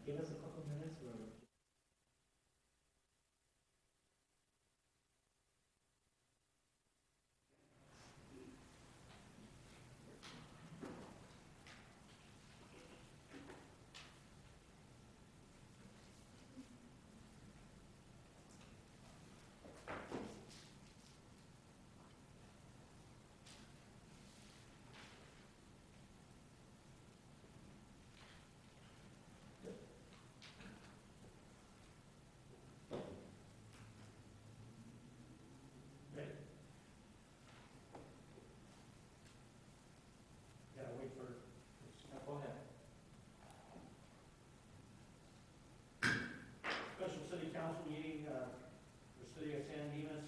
give us a couple minutes? Or... Go ahead. Special City Council meeting for City of San Dimas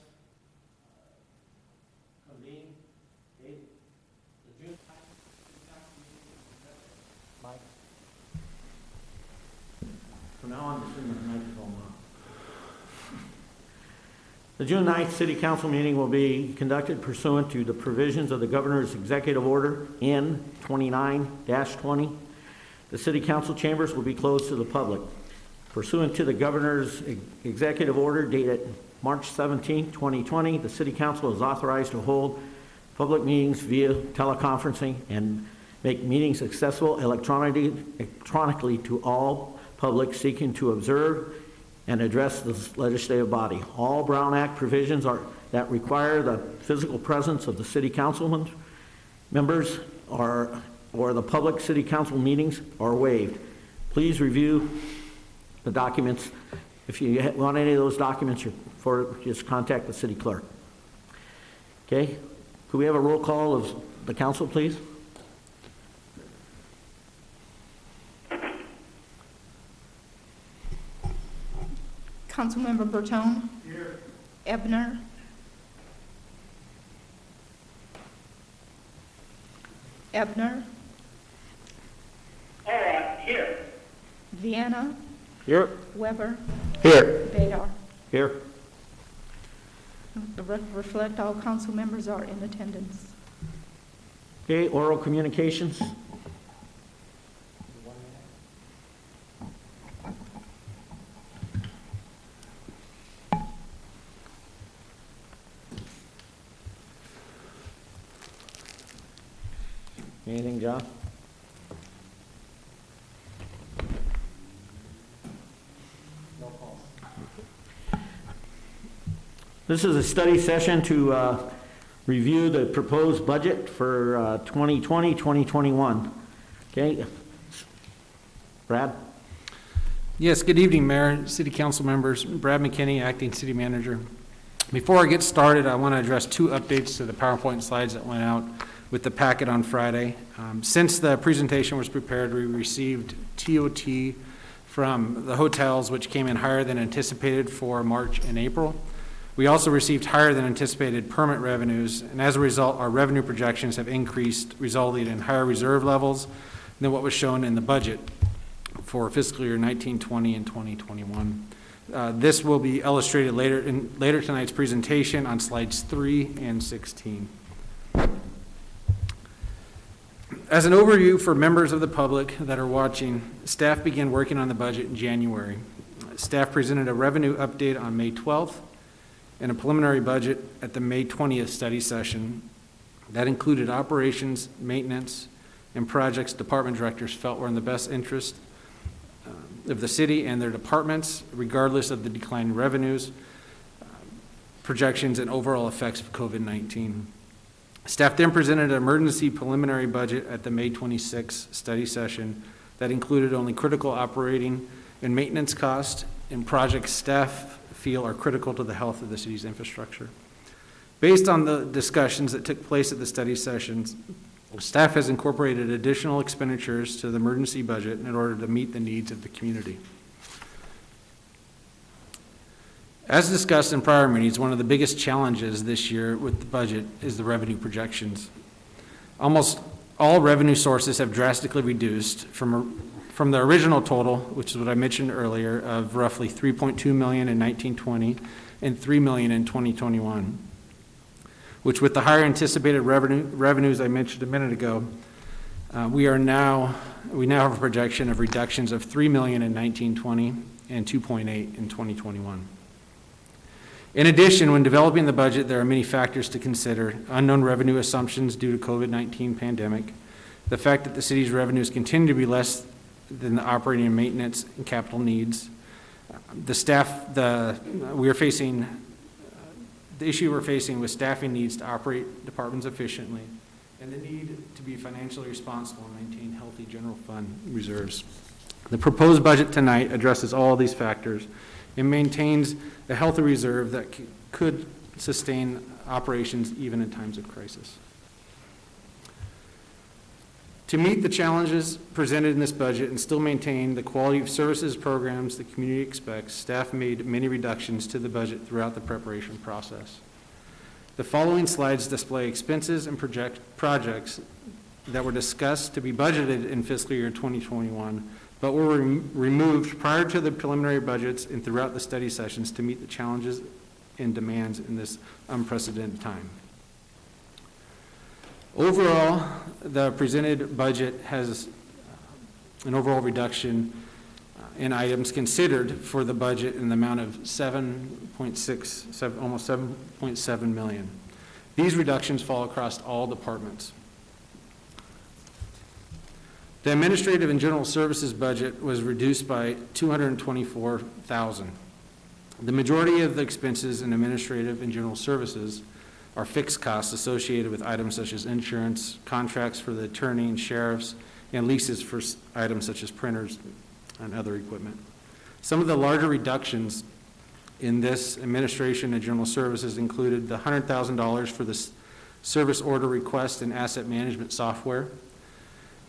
convened. Okay. The June Mike. From now on, just bring the microphone on. The June 9th City Council meeting will be conducted pursuant to the provisions of the Governor's Executive Order N-29-20. The City Council chambers will be closed to the public. Pursuant to the Governor's Executive Order dated March 17, 2020, the City Council is authorized to hold public meetings via teleconferencing and make meetings accessible electronically to all public seeking to observe and address the legislative body. All Brown Act provisions that require the physical presence of the City Councilman members or the public City Council meetings are waived. Please review the documents. If you want any of those documents, just contact the City Clerk. Okay? Could we have a roll call of the council, please? Councilmember Bertone. Here. Ebner. Ebner. All right, here. Vienna. Here. Weber. Here. Badar. Here. The record reflect all council members are in attendance. Okay, oral communications. Anything, John? No call. This is a study session to review the proposed budget for 2020-2021. Okay, Brad? Yes, good evening, Mayor, City Council members. Brad McKinney, Acting City Manager. Before I get started, I want to address two updates to the PowerPoint slides that went out with the packet on Friday. Since the presentation was prepared, we received TOT from the hotels, which came in higher than anticipated for March and April. We also received higher than anticipated permit revenues, and as a result, our revenue projections have increased, resulting in higher reserve levels than what was shown in the budget for fiscal year 1920 and 2021. This will be illustrated later tonight's presentation on slides 3 and 16. As an overview for members of the public that are watching, staff began working on the budget in January. Staff presented a revenue update on May 12th and a preliminary budget at the May 20th study session that included operations, maintenance, and projects department directors felt were in the best interest of the city and their departments, regardless of the decline in revenues, projections, and overall effects of COVID-19. Staff then presented an emergency preliminary budget at the May 26th study session that included only critical operating and maintenance costs and projects staff feel are critical to the health of the city's infrastructure. Based on the discussions that took place at the study sessions, staff has incorporated additional expenditures to the emergency budget in order to meet the needs of the community. As discussed in prior meetings, one of the biggest challenges this year with the budget is the revenue projections. Almost all revenue sources have drastically reduced from the original total, which is what I mentioned earlier, of roughly $3.2 million in 1920 and $3 million in 2021, which with the higher anticipated revenues I mentioned a minute ago, we are now we now have a projection of reductions of $3 million in 1920 and 2.8 in 2021. In addition, when developing the budget, there are many factors to consider: unknown revenue assumptions due to COVID-19 pandemic, the fact that the city's revenues continue to be less than the operating and maintenance and capital needs, the issue we're facing with staffing needs to operate departments efficiently, and the need to be financially responsible and maintain healthy general fund reserves. The proposed budget tonight addresses all of these factors and maintains a healthy reserve that could sustain operations even in times of crisis. To meet the challenges presented in this budget and still maintain the quality of services programs the community expects, staff made many reductions to the budget throughout the preparation process. The following slides display expenses and projects that were discussed to be budgeted in fiscal year 2021, but were removed prior to the preliminary budgets and throughout the study sessions to meet the challenges and demands in this unprecedented time. Overall, the presented budget has an overall reduction in items considered for the budget in the amount of almost $7.7 million. These reductions fall across all departments. The administrative and general services budget was reduced by $224,000. The majority of the expenses in administrative and general services are fixed costs associated with items such as insurance, contracts for the attorney and sheriffs, and leases for items such as printers and other equipment. Some of the larger reductions in this administration and general services included the $100,000 for the service order request and asset management software,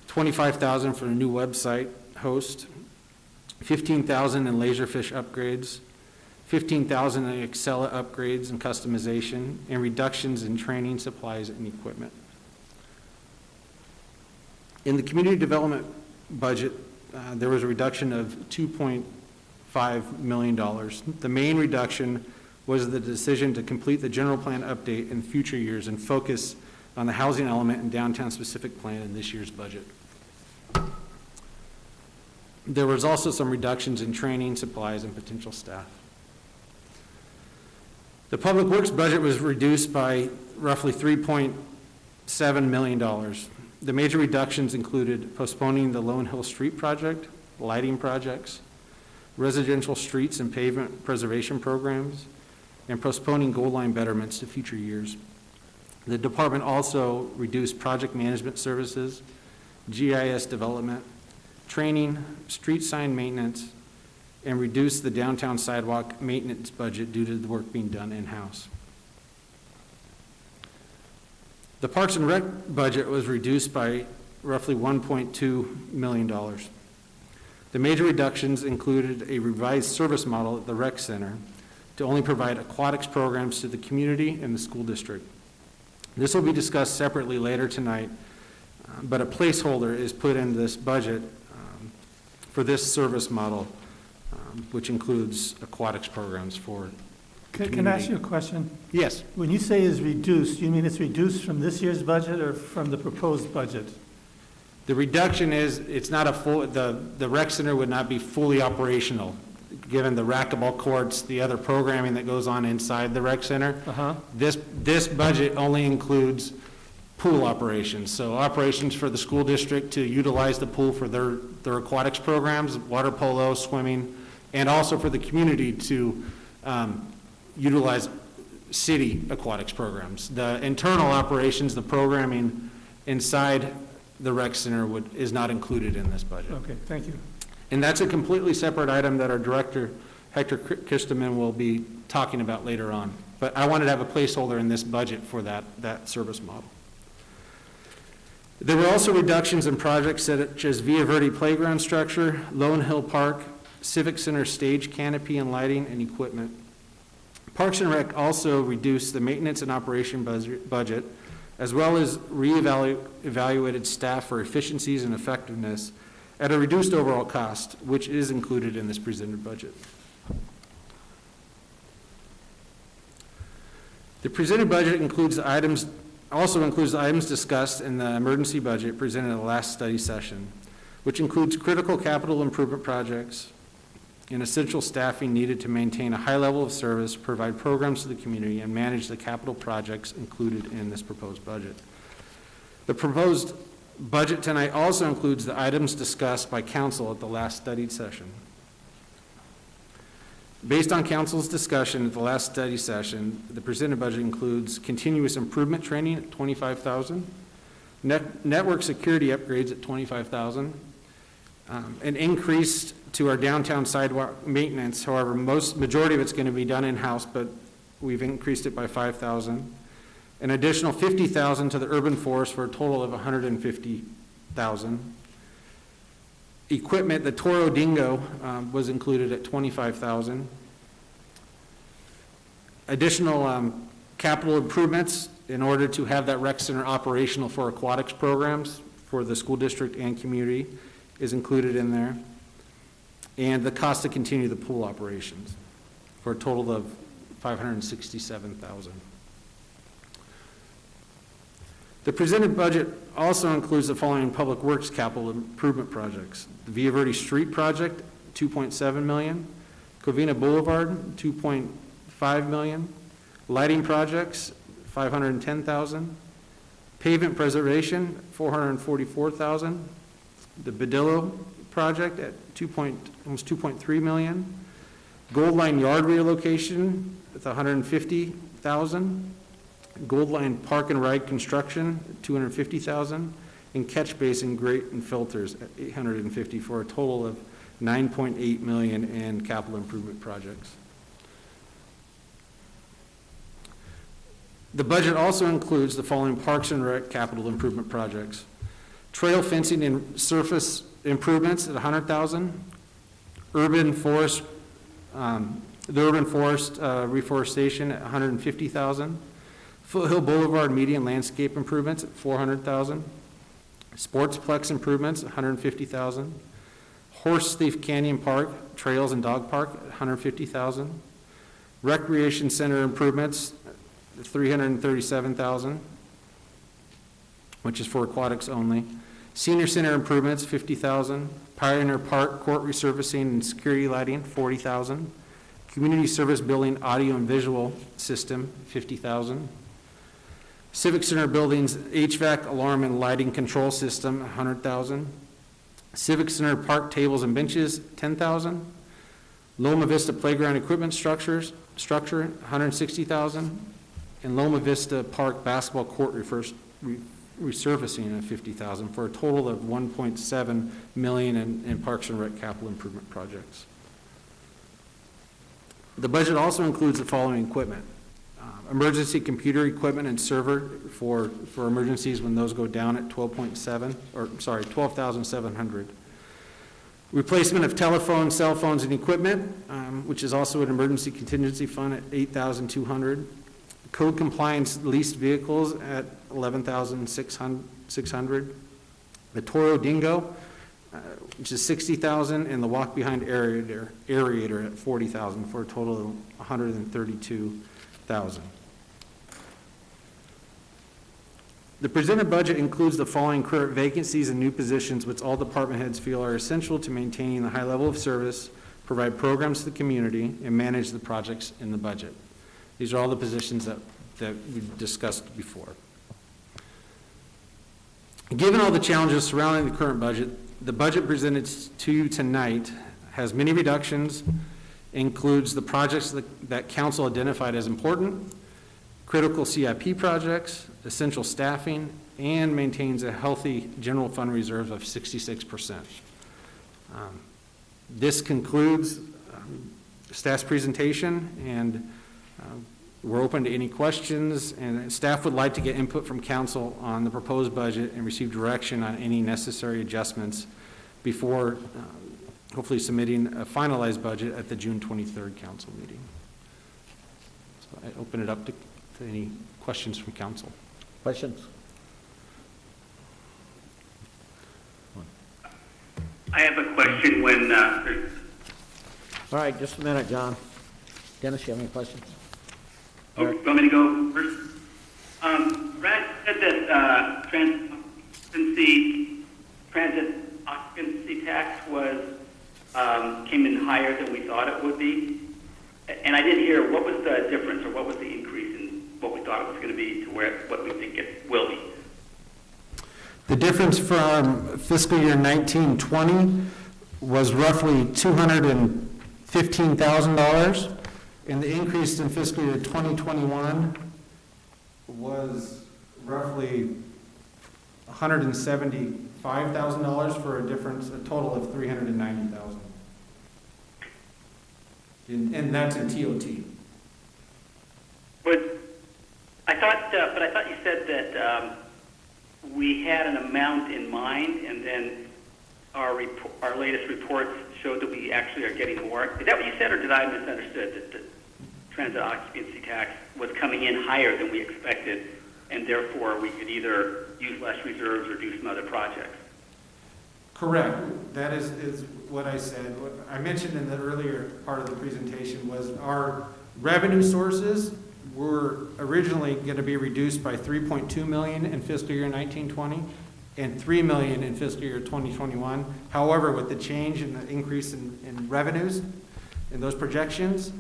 $25,000 for a new website host, $15,000 in Laserfish upgrades, $15,000 in Excel upgrades and customization, and reductions in training, supplies, and equipment. In the community development budget, there was a reduction of $2.5 million. The main reduction was the decision to complete the general plan update in future years and focus on the housing element and downtown specific plan in this year's budget. There was also some reductions in training, supplies, and potential staff. The public works budget was reduced by roughly $3.7 million. The major reductions included postponing the Lone Hill Street project, lighting projects, residential streets and pavement preservation programs, and postponing goal line betterments to future years. The department also reduced project management services, GIS development, training, street sign maintenance, and reduced the downtown sidewalk maintenance budget due to the work being done in-house. The Parks and Rec budget was reduced by roughly $1.2 million. The major reductions included a revised service model at the rec center to only provide aquatics programs to the community and the school district. This will be discussed separately later tonight, but a placeholder is put in this budget for this service model, which includes aquatics programs for Can I ask you a question? Yes. When you say is reduced, you mean it's reduced from this year's budget or from the proposed budget? The reduction is, it's not a full, the rec center would not be fully operational, given the racquetball courts, the other programming that goes on inside the rec center. This budget only includes pool operations, so operations for the school district to utilize the pool for their aquatics programs, water polo, swimming, and also for the community to utilize city aquatics programs. The internal operations, the programming inside the rec center is not included in this budget. Okay, thank you. And that's a completely separate item that our director, Hector Kisterman, will be talking about later on. But I wanted to have a placeholder in this budget for that service model. There were also reductions in projects such as Via Verde Playground Structure, Lone Hill Park, Civic Center stage canopy and lighting and equipment. Parks and Rec also reduced the maintenance and operation budget, as well as reevaluated staff for efficiencies and effectiveness at a reduced overall cost, which is included in this presented budget. The presented budget also includes the items discussed in the emergency budget presented at the last study session, which includes critical capital improvement projects and essential staffing needed to maintain a high level of service, provide programs to the community, and manage the capital projects included in this proposed budget. The proposed budget tonight also includes the items discussed by council at the last study session. Based on council's discussion at the last study session, the presented budget includes continuous improvement training at $25,000, network security upgrades at $25,000, an increase to our downtown sidewalk maintenance. However, majority of it's going to be done in-house, but we've increased it by $5,000. An additional $50,000 to the urban forest for a total of $150,000. Equipment, the Toro Dingo was included at $25,000. Additional capital improvements in order to have that rec center operational for aquatics programs for the school district and community is included in there. And the cost to continue the pool operations for a total of $567,000. The presented budget also includes the following public works capital improvement projects. The Villa Verde Street project, $2.7 million. Covina Boulevard, $2.5 million. Lighting projects, $510,000. Pavement preservation, $444,000. The Badillo project at almost $2.3 million. Gold Line Yard relocation at $150,000. Gold Line Park and Ride construction, $250,000, and catch basin grate and filters at $850,000 for a total of $9.8 million in capital improvement projects. The budget also includes the following Parks and Rec capital improvement projects: trail fencing and surface improvements at $100,000, urban forest, the urban forest reforestation at $150,000. Foothill Boulevard median landscape improvements at $400,000. Sportsplex improvements at $150,000. Horse Thief Canyon Park, Trails and Dog Park at $150,000. Recreation Center improvements at $337,000, which is for aquatics only. Senior Center improvements, $50,000. Pioneer Park court resurfacing and security lighting, $40,000. Community Service Building audio and visual system, $50,000. Civic Center buildings HVAC alarm and lighting control system, $100,000. Civic Center park tables and benches, $10,000. Loma Vista playground equipment structure, $160,000. And Loma Vista Park basketball court resurfacing of $50,000 for a total of $1.7 million in Parks and Rec capital improvement projects. The budget also includes the following equipment: emergency computer equipment and server for emergencies when those go down at $12,700. Replacement of telephones, cell phones, and equipment, which is also an emergency contingency fund at $8,200. Code compliance leased vehicles at $11,600. The Toro Dingo, which is $60,000, and the walk behind aerator at $40,000 for a total of $132,000. The presented budget includes the following current vacancies and new positions which all department heads feel are essential to maintaining the high level of service, provide programs to the community, and manage the projects in the budget. These are all the positions that we discussed before. Given all the challenges surrounding the current budget, the budget presented to you tonight has many reductions, includes the projects that council identified as important, critical CIP projects, essential staffing, and maintains a healthy general fund reserve of 66%. This concludes staff's presentation, and we're open to any questions, and staff would like to get input from council on the proposed budget and receive direction on any necessary adjustments before hopefully submitting a finalized budget at the June 23rd council meeting. So I open it up to any questions from council. Questions? I have a question when, All right, just a minute, John. Dennis, you have any questions? you want me to go first? Brad said that transit occupancy tax was, came in higher than we thought it would be. And I didn't hear, what was the difference or what was the increase in what we thought it was going to be to what we think it will be? The difference from fiscal year 1920 was roughly $215,000, and the increase in fiscal year 2021 was roughly $175,000 for a difference, a total of $390,000. And that's in TOT. But I thought you said that we had an amount in mind, and then our latest reports showed that we actually are getting more. Is that what you said, or did I misunderstood that the transit occupancy tax was coming in higher than we expected, and therefore we could either use less reserves or do some other projects? Correct. That is what I said. What I mentioned in the earlier part of the presentation was our revenue sources were originally going to be reduced by $3.2 million in fiscal year 1920 and $3 million in fiscal year 2021. However, with the change and the increase in revenues in those projections,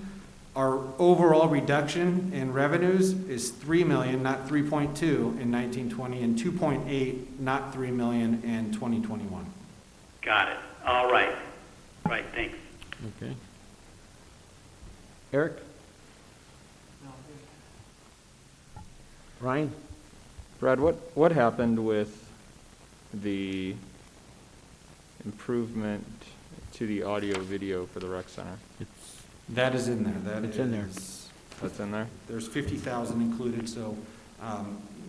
our overall reduction in revenues is $3 million, not 3.2 in 1920, and 2.8, not 3 million in 2021. Got it. All right. Right, thanks. Okay. Eric? Ryan? Brad, what happened with the improvement to the audio video for the rec center? That is in there. It's in there. That's in there? There's 50,000 included, so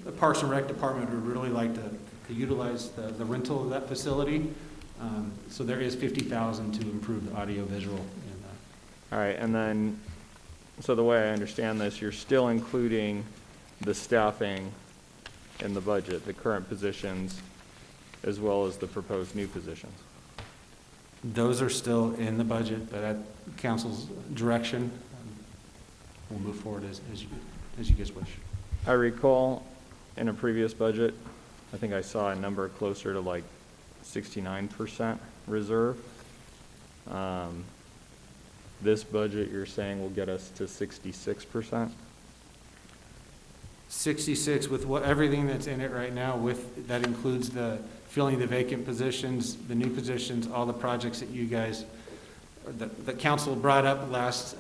the Parks and Rec Department would really like to utilize the rental of that facility. So there is 50,000 to improve the audio visual. All right, and then, so the way I understand this, you're still including the staffing in the budget, the current positions, as well as the proposed new positions. Those are still in the budget, but at council's direction, we'll move forward as you guys wish. I recall in a previous budget, I think I saw a number closer to like 69% reserve. This budget, you're saying, will get us to 66%? 66 with everything that's in it right now, that includes the filling the vacant positions, the new positions, all the projects that you guys, the council brought up last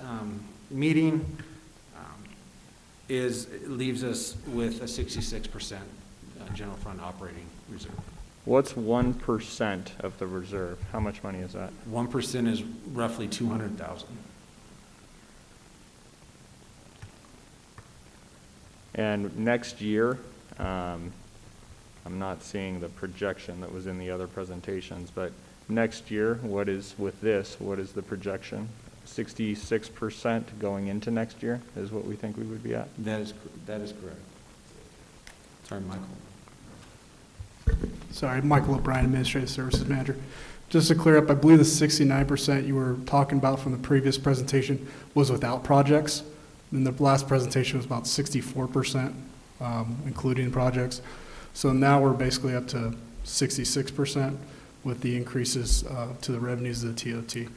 meeting, leaves us with a 66% general fund operating reserve. What's 1% of the reserve? How much money is that? 1% is roughly 200,000. And next year, I'm not seeing the projection that was in the other presentations, but next year, what is the projection? 66% going into next year is what we think we would be at? That is correct. Sorry, Michael. Sorry, Michael O'Brien, Administrative Services Manager. Just to clear up, I believe the 69% you were talking about from the previous presentation was without projects. And the last presentation was about 64%, including projects. So now we're basically up to 66% with the increases to the revenues of the TOT.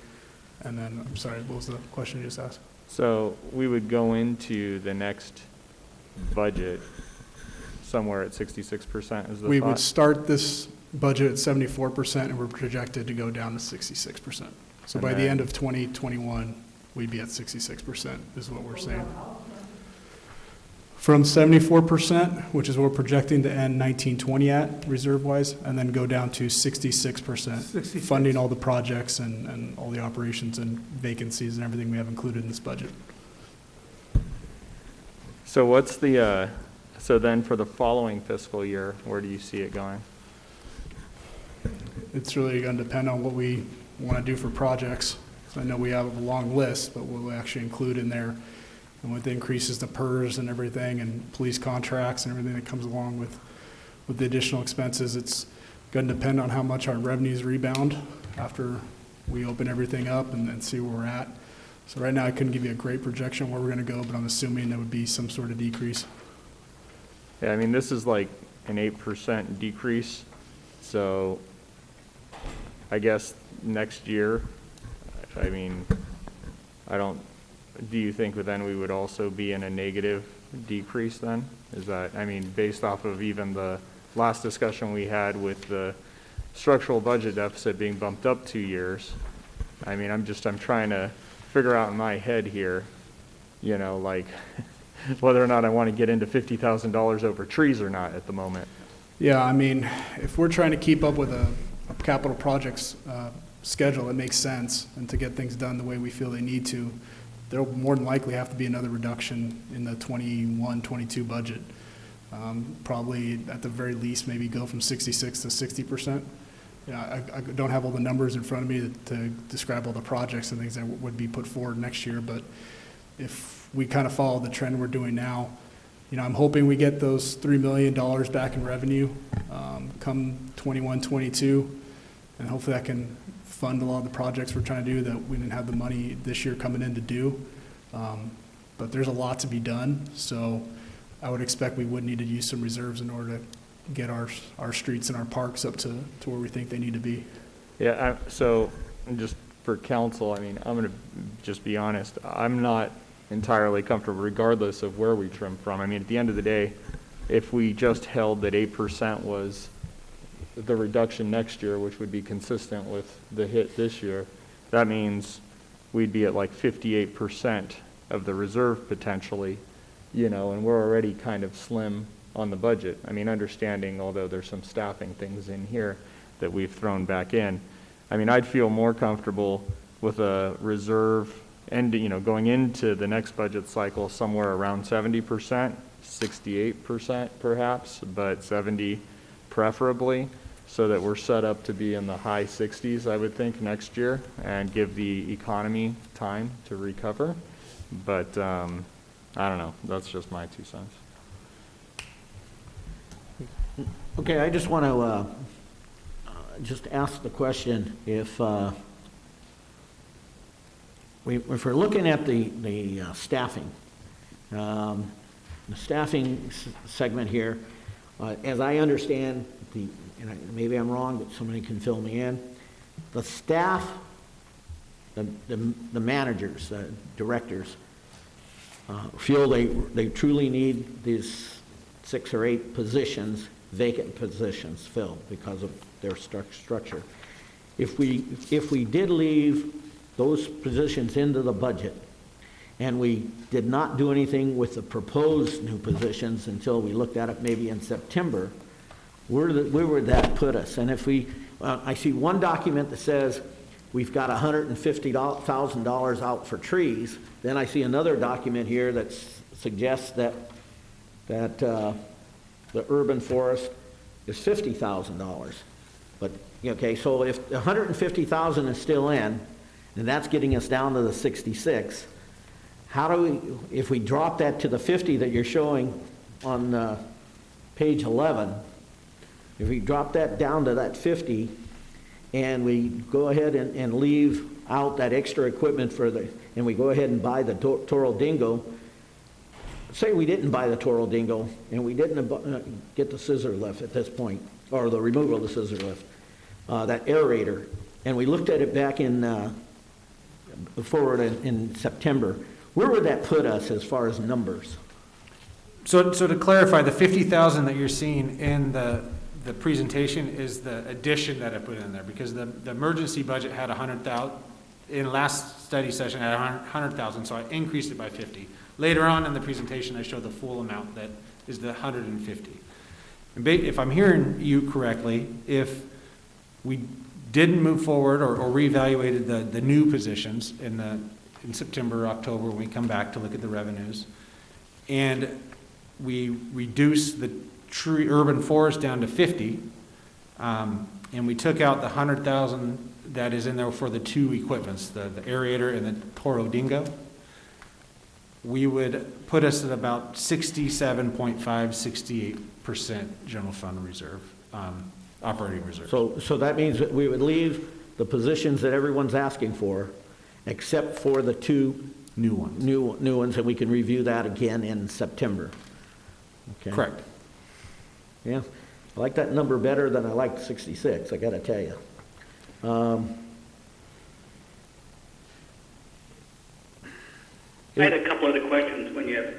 And then, I'm sorry, what was the question you just asked? So we would go into the next budget somewhere at 66% is the We thought? would start this budget at 74%, and we're projected to go down to 66%. So And by the then- end of 2021, we'd be at 66% is what we're saying. From 74%, which is what we're projecting to end 1920 at reserve-wise, and then go down to 66%, 66. funding all the projects and all the operations and vacancies and everything we have included in this budget. So what's so then for the following fiscal year, where do you see it going? It's really going to depend on what we want to do for projects. So I know we have a long list, but we'll actually include in there, and with the increases to PERS and everything, and police contracts and everything that comes along with the additional expenses, it's going to depend on how much our revenues rebound after we open everything up and then see where we're at. So right now, I couldn't give you a great projection where we're going to go, but I'm assuming there would be some sort of decrease. Yeah, I mean, this is like an 8% decrease, so I guess next year, I mean, do you think that then we would also be in a negative decrease then? Is that, I mean, based off of even the last discussion we had with the structural budget deficit being bumped up 2 years, I mean, I'm trying to figure out in my head here, you know, like whether or not I want to get into $50,000 over trees or not at the moment. Yeah, I mean, if we're trying to keep up with a capital projects schedule, it makes sense, and to get things done the way we feel they need to, there'll more than likely have to be another reduction in the 21-22 budget. Probably at the very least, maybe go from 66 to 60%. Yeah, I don't have all the numbers in front of me to describe all the projects and things that would be put forward next year, but if we kind of follow the trend we're doing now, you know, I'm hoping we get those $3 million back in revenue come 21-22, and hopefully that can fund a lot of the projects we're trying to do that we didn't have the money this year coming in to do. But there's a lot to be done, so I would expect we would need to use some reserves in order to get our streets and our parks up to where we think they need to be. Yeah, so just for council, I mean, I'm going to just be honest, I'm not entirely comfortable regardless of where we trim from. I mean, at the end of the day, if we just held that 8% was the reduction next year, which would be consistent with the hit this year, that means we'd be at like 58% of the reserve potentially, you know, and we're already kind of slim on the budget. I mean, understanding, although there's some staffing things in here that we've thrown back in, I mean, I'd feel more comfortable with a reserve and, you know, going into the next budget cycle somewhere around 70%, 68% perhaps, but 70 preferably, so that we're set up to be in the high 60s, I would think, next year, and give the economy time to recover. But I don't know. That's just my 2 cents. Okay, I just want to just ask the question, if we're looking at the staffing, segment here, as I understand, and maybe I'm wrong, but somebody can fill me in, the staff, the managers, the directors, feel they truly need these 6 or 8 positions, vacant positions filled because of their structure. If we did leave those positions into the budget and we did not do anything with the proposed new positions until we looked at it maybe in September, where would that put us? And if I see one document that says we've got $150,000 out for trees, then I see another document here that suggests that the urban forest is $50,000. But, okay, so if $150,000 is still in, and that's getting us down to the 66, how do we, if we drop that to the 50 that you're showing on page 11, if we drop that down to that 50, and we go ahead and leave out that extra equipment and we go ahead and buy the Toro Dingo, say we didn't buy the Toro Dingo and we didn't get the scissor lift at this point, or the removal of the scissor lift, that aerator, and we looked at it back in September, where would that put us as far as numbers? So to clarify, the 50,000 that you're seeing in the presentation is the addition that I put in there, because the emergency budget had 100,000, in last study session had 100,000, so I increased it by 50. Later on in the presentation, I show the full amount that is the 150. And if I'm hearing you correctly, if we didn't move forward or reevaluated the new positions in September, October, when we come back to look at the revenues, and we reduce the tree urban forest down to 50, and we took out the 100,000 that is in there for the 2 equipments, the aerator and the Toro Dingo, we would put us at about 67.5, 68% general fund reserve, operating reserve. So that means that we would leave the positions that everyone's asking for, except for the 2 New ones. New ones, and we can review that again in September. Okay. Correct. Yeah, I like that number better than I like 66, I got to tell you. I had a couple other questions when you have,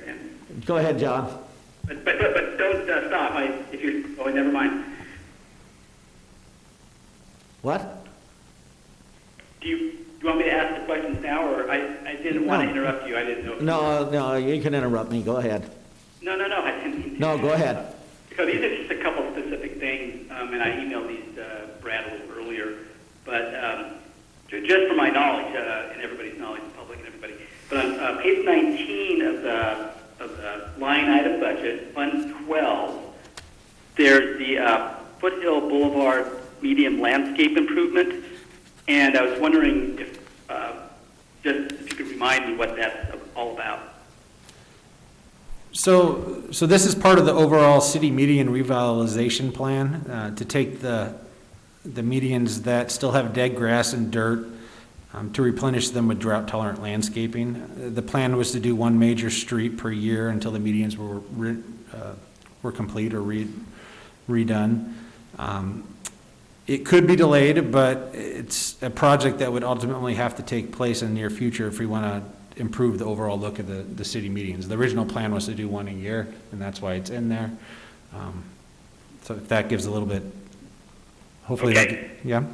Go ahead, John. but don't stop. If you're, oh, never mind. What? Do you want me to ask the questions now, or I didn't want to interrupt you. I didn't know. No, you can interrupt me. Go ahead. No, I didn't mean to. No, go ahead. So these are just a couple of specific things, and I emailed these to Brad a little earlier. But just for my knowledge, and everybody's knowledge, the public and everybody. But on page 19 of the line item budget, Fund 12, there's the Foothill Boulevard medium landscape improvement. And I was wondering if you could remind me what that's all about. So this is part of the overall city median revitalization plan, to take the medians that still have dead grass and dirt, to replenish them with drought-tolerant landscaping. The plan was to do one major street per year until the medians were complete or redone. It could be delayed, but it's a project that would ultimately have to take place in the near future if we want to improve the overall look of the city medians. The original plan was to do one a year, and that's why it's in there. So if that gives a little bit, hopefully, Okay. Yeah?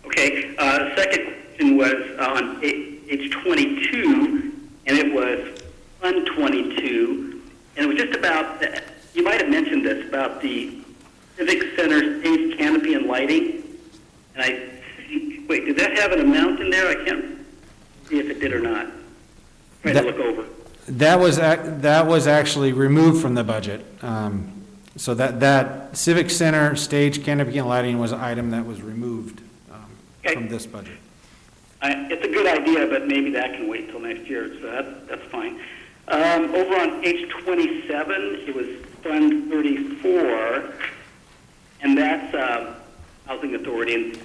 Okay. The second question was on page 22, and it was Fund 22, and it was just about, you might have mentioned this, about the Civic Center stage canopy and lighting. And wait, did that have an amount in there? I can't see if it did or not. Trying to look over. That was actually removed from the budget. So that Civic Center stage canopy and lighting was an item that was removed from this budget. It's a good idea, but maybe that can wait till next year, so that's fine. Over on page 27, it was Fund 34, and that's Housing Authority. And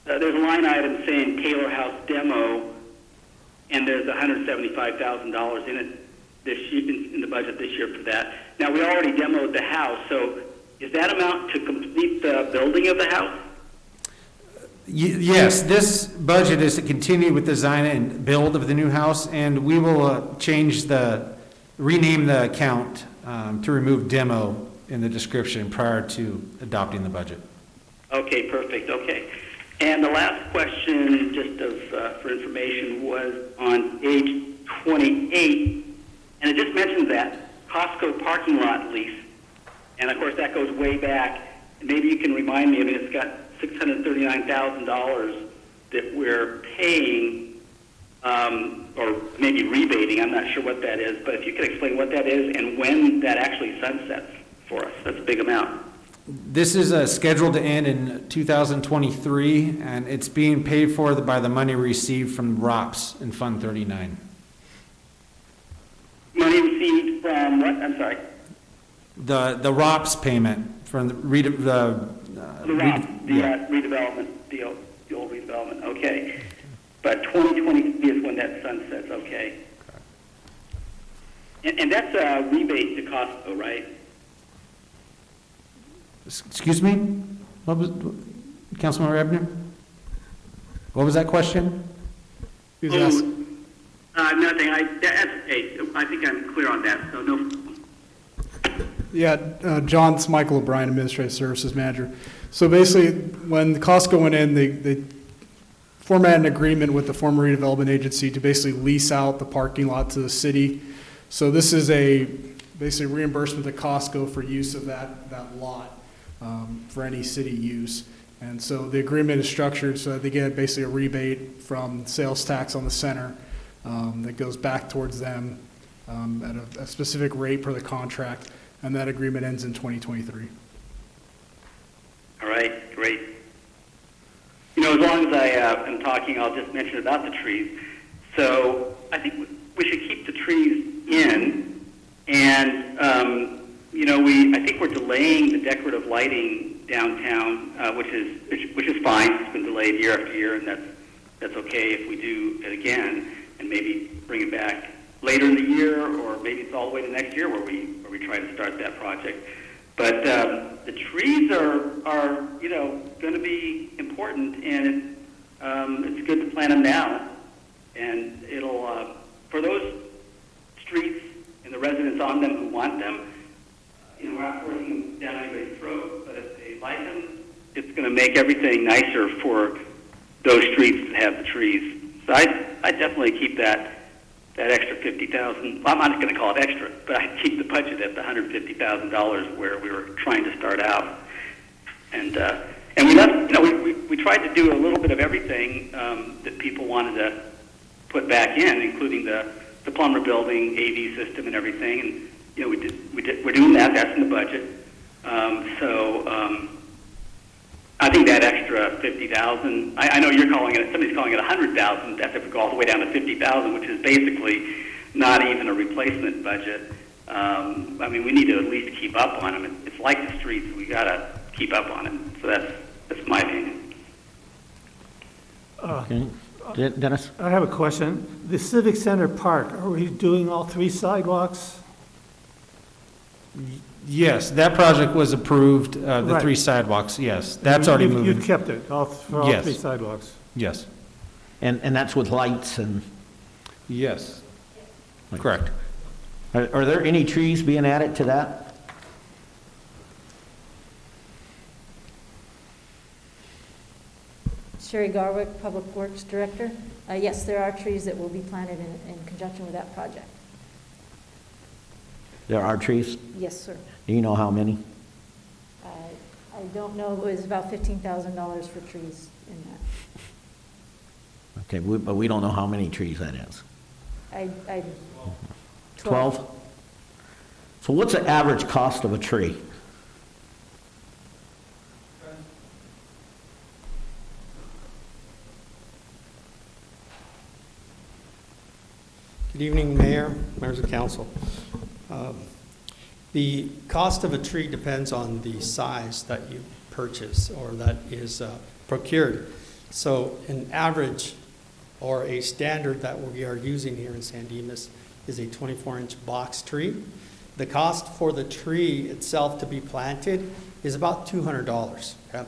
there's a line item saying Taylor House demo, and there's $175,000 in it this year, in the budget this year for that. Now, we already demoed the house, so is that amount to complete the building of the house? Yes, this budget is to continue with design and build of the new house, and we will rename the account to remove demo in the description prior to adopting the budget. Okay, perfect, okay. And the last question, just for information, was on page 28, and it just mentions that Costco parking lot lease, and of course that goes way back. And maybe you can remind me, I mean, it's got $639,000 that we're paying, or maybe rebating, I'm not sure what that is, but if you could explain what that is and when that actually sunsets for us, that's a big amount. This is scheduled to end in 2023, and it's being paid for by the money received from ROPS in Fund 39. Money received from what? I'm sorry. The ROPS payment from the redevelopment deal, the old redevelopment. Okay, but 2023 is when that sunsets. Okay, and that's a rebate to Costco, right? Excuse me? What was, Councilman Ebner? What was that question? Who's asked? Nothing. I think I'm clear on that. So no. Yeah, John's Michael O'Brien, Administrative Services Manager. So basically, when Costco went in, they formatted an agreement with the former redevelopment agency to basically lease out the parking lot to the city. So this is basically reimbursement to Costco for use of that lot for any city use. And so the agreement is structured so that they get basically a rebate from sales tax on the center that goes back towards them at a specific rate per the contract. And that agreement ends in 2023. All right, great. You know, as long as I am talking, I'll just mention about the trees. So I think we should keep the trees in, and you know, I think we're delaying the decorative lighting downtown, which is fine. It's been delayed year after year, and that's okay if we do it again, and maybe bring it back later in the year, or maybe it's all the way to next year where we try to start that project. But the trees are going to be important, and it's good to plant them now. And it'll, for those streets and the residents on them who want them, we're not forcing them down anybody's throat, but if they like them, it's going to make everything nicer for those streets that have the trees. So I definitely keep that extra $50,000. Well, I'm not going to call it extra, but I keep the budget at the $150,000 where we were trying to start out. And we left, we tried to do a little bit of everything that people wanted to put back in, including the plumber building, AV system, and everything. And we're doing that. That's in the budget. I think that extra $50,000. I know you're calling it. Somebody's calling it $100,000. That's if we go all the way down to $50,000, which is basically not even a replacement budget. We need to at least keep up on them. It's like the streets. We got to keep up on it. So that's my opinion. Okay. Dennis? I have a question. The Civic Center Park, are we doing all 3 sidewalks? Yes, that project was approved, the Right. 3 sidewalks, yes. That's already You moving. kept it, for all Yes. 3 sidewalks? Yes, And that's with lights and, yes, correct. are there any trees being added to that? Sherry Garwick, Public Works Director. Yes, there are trees that will be planted in conjunction with that project. There are trees? Yes, sir. Do you know how many? I don't know, it was about $15,000 for trees in that. Okay, but we don't know how many trees that is. 12? So what's the average cost of a tree? Good evening, Mayor, members of council. The cost of a tree depends on the size that you purchase or that is procured. So an average or a standard that we are using here in San Dimas is a 24-inch box tree. The cost for the tree itself to be planted is about $200. Okay?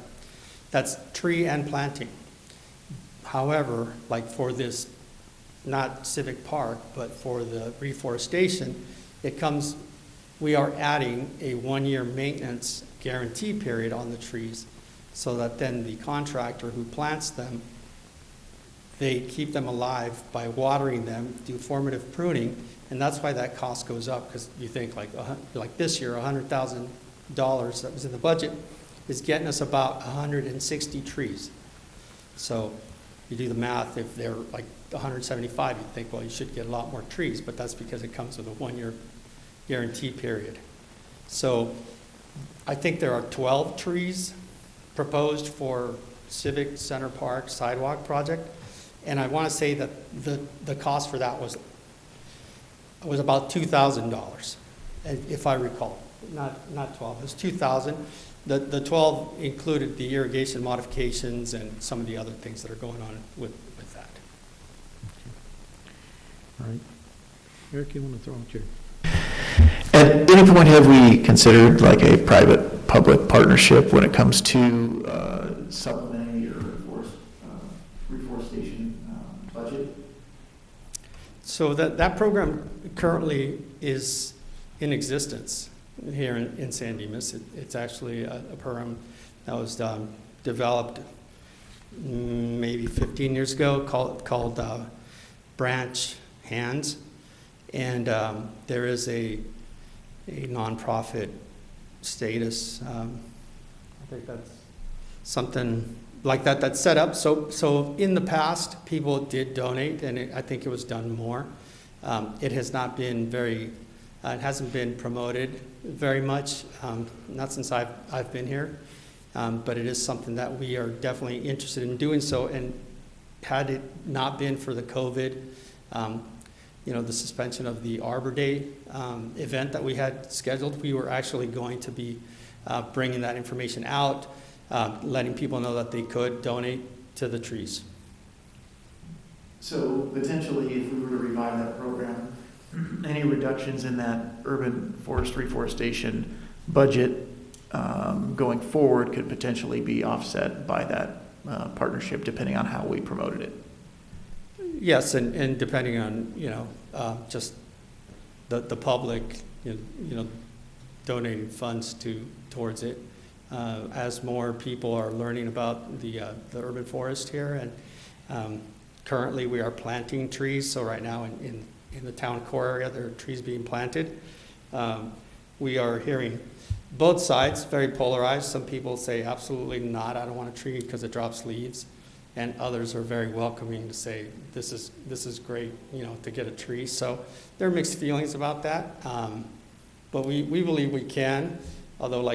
That's tree and planting. However, like for this, not Civic Park, but for the reforestation, we are adding a 1-year maintenance guarantee period on the trees so that then the contractor who plants them, they keep them alive by watering them, do formative pruning, and that's why that cost goes up, because you think like this year, $100,000 that was in the budget is getting us about 160 trees. So you do the math, if they're like 175, you'd think, well, you should get a lot more trees, but that's because it comes with a 1-year guarantee period. So I think there are 12 trees proposed for Civic Center Park sidewalk project, and I want to say that the cost for that was about $2,000, if I recall. Not 12, it was 2,000. The 12 included the irrigation modifications and some of the other things that are going on with that. All right. Eric, you want to throw out your... At any point, have we considered like a private-public partnership when it comes to supplementing your reforestation budget? So that program currently is in existence here in San Dimas. It's actually a program that was developed maybe 15 years ago called Branch Hands. And there is a nonprofit status. I think that's something like that that's set up. So in the past, people did donate, and I think it was done more. It has not been it hasn't been promoted very much, not since I've been here. But it is something that we are definitely interested in doing so. And had it not been for the COVID, the suspension of the Arbor Day event that we had scheduled, we were actually going to be bringing that information out, letting people know that they could donate to the trees. So potentially, if we were to revive that program, any reductions in that urban forest reforestation budget going forward could potentially be offset by that partnership, depending on how we promoted it. Yes, and depending on, just the public, donating funds towards it. As more people are learning about the urban forest here, and currently we are planting trees, so right now in the town core area, there are trees being planted. We are hearing both sides, very polarized. Some people say, absolutely not, I don't want a tree because it drops leaves. And others are very welcoming to say, this is great, to get a tree. So there are mixed feelings about that. But we believe we can, although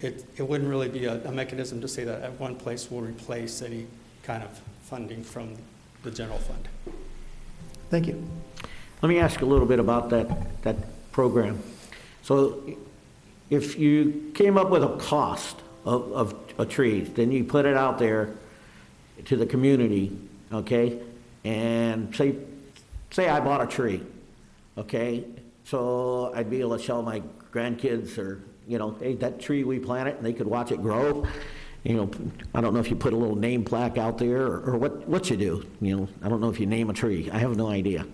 it wouldn't really be a mechanism to say that at one place will replace any kind of funding from the general fund. Thank you. Let me ask a little bit about that program. So if you came up with a cost of a tree, then you put it out there to the community, okay? And say I bought a tree, okay? So I'd be able to show my grandkids or, hey, that tree we planted, and they could watch it grow. I don't know if you put a little name plaque out there or what you do. I don't know if you name a tree. I have no idea.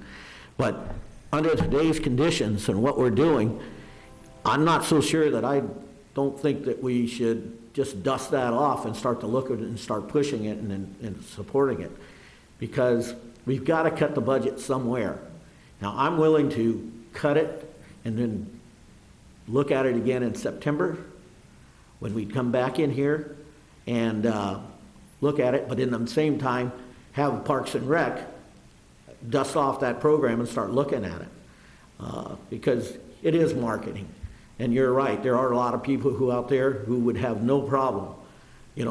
But under today's conditions and what we're doing, I'm not so sure that I don't think that we should just dust that off and start to look at it and start pushing it and supporting it, because we've got to cut the budget somewhere. Now, I'm willing to cut it and then look at it again in September when we come back in here and look at it, but in the same time have Parks and Rec dust off that program and start looking at it, because it is marketing. And you're right, there are a lot of people who out there who would have no problem,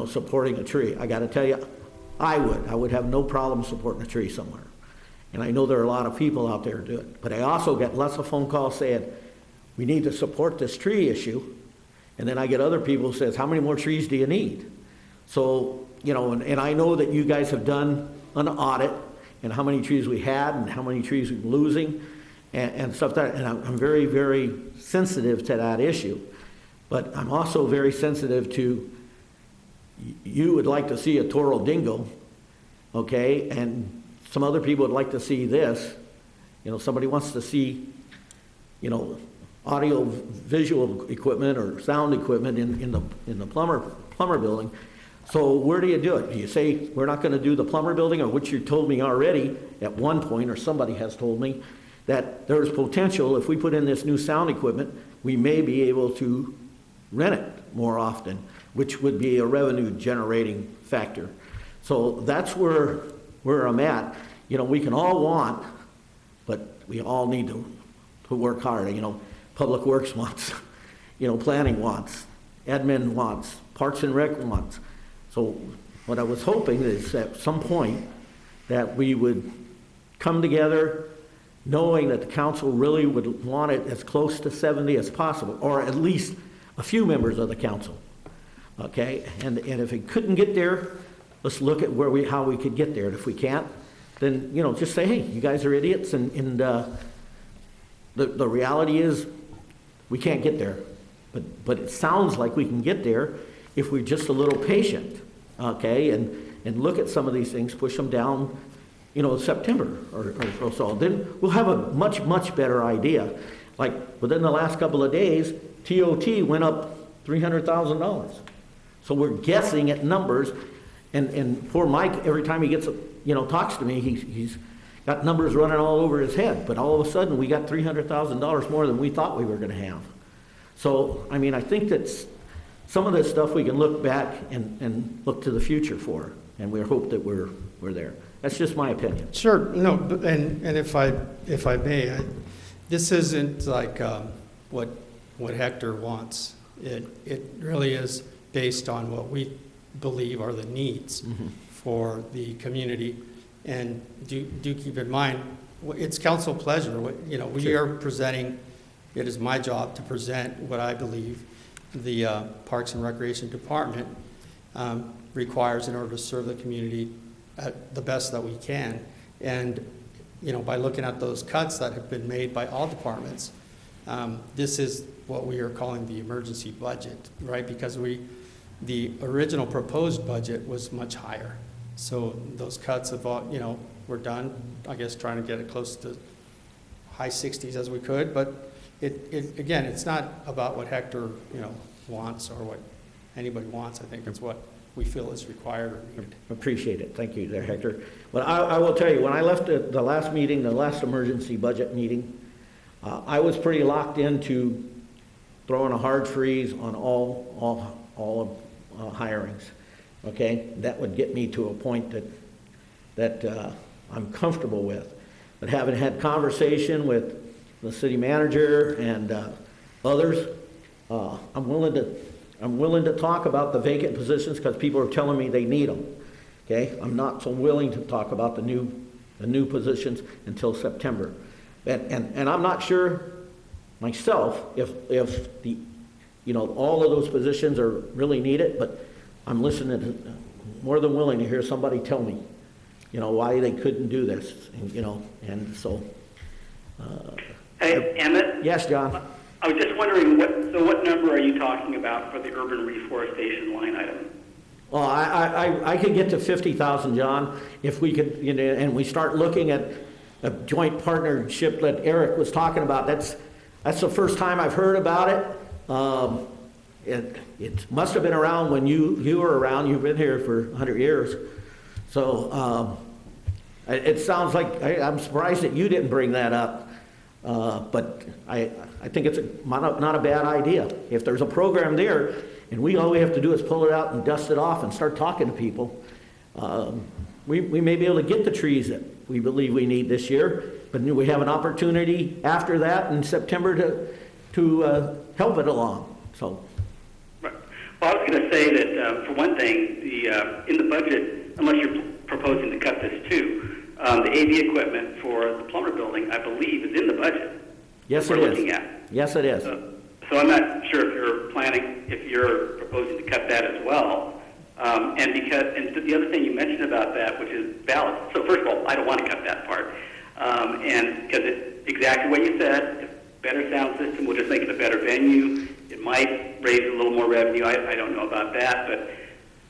supporting a tree. I got to tell you, I would have no problem supporting a tree somewhere. And I know there are a lot of people out there who do it. But I also get lots of phone calls saying, we need to support this tree issue. And then I get other people who says, how many more trees do you need? So, and I know that you guys have done an audit and how many trees we had and how many trees we're losing and stuff like that. And I'm very, very sensitive to that issue. But I'm also very sensitive to, you would like to see a Toro Dingo, okay? And some other people would like to see this. Somebody wants to see, audio visual equipment or sound equipment in the plumber building. So where do you do it? Do you say we're not going to do the plumber building, or which you told me already at one point, or somebody has told me, that there's potential if we put in this new sound equipment, we may be able to rent it more often, which would be a revenue generating factor. So that's where I'm at. We can all want, but we all need to work hard. Public Works wants, planning wants, admin wants, Parks and Rec wants. So what I was hoping is at some point that we would come together knowing that the council really would want it as close to 70 as possible, or at least a few members of the council, okay? And if it couldn't get there, let's look at how we could get there. And if we can't, then, just say, hey, you guys are idiots, and the reality is we can't get there. But it sounds like we can get there if we're just a little patient, okay? And look at some of these things, push them down, September or so. Then we'll have a much, much better idea. Like within the last couple of days, TOT went up $300,000. So we're guessing at numbers, and poor Mike, every time he gets, talks to me, he's got numbers running all over his head. But all of a sudden, we got $300,000 more than we thought we were going to have. So, I think that some of this stuff we can look back and look to the future for, and we hope that we're there. That's just my opinion. Sure. No, and if I may, this isn't like what Hector wants. It really is based on what we believe are the needs for the community. And do keep in mind, it's council pleasure. We are presenting. It is my job to present what I believe the Parks and Recreation Department requires in order to serve the community at the best that we can. And by looking at those cuts that have been made by all departments, This is what we are calling the emergency budget, right? Because the original proposed budget was much higher. So those cuts have, we're done, I guess, trying to get it close to high 60s as we could. But again, it's not about what Hector, wants or what anybody wants. I think it's what we feel is required or needed. Appreciate it. Thank you there, Hector. Well, I will tell you, when I left the last meeting, the last emergency budget meeting, I was pretty locked into throwing a hard freeze on all hirings. Okay, that would get me to a point that I'm comfortable with. But having had conversation with the city manager and others, I'm willing to talk about the vacant positions because people are telling me they need them. Okay, I'm not so willing to talk about the new positions until September, and I'm not sure myself if the all of those positions are really needed, but I'm listening to, more than willing to hear somebody tell me, why they couldn't do this, and so. Hey, Emmett? Yes, John. I was just wondering, what number are you talking about for the urban reforestation line item? Well, I could get to 50,000, John, if we could, and we start looking at a joint partnership that Eric was talking about. That's the first time I've heard about it. It must have been around when you were around. You've been here for 100 years. So it sounds like, I'm surprised that you didn't bring that up. But I think it's not a bad idea. If there's a program there, and all we have to do is pull it out and dust it off and start talking to people, we may be able to get the trees that we believe we need this year. But we have an opportunity after that in September to help it along. So. Right. Well, I was going to say that, for one thing, in the budget, unless you're proposing to cut this too, the AV equipment for the plumber building, I believe, is in the budget. Yes, we're it is. looking at. Yes, it is. So I'm not sure if you're proposing to cut that as well. And the other thing you mentioned about that, which is valid. So first of all, I don't want to cut that part. And because it's exactly what you said, a better sound system will just make it a better venue. It might raise a little more revenue. I don't know about that,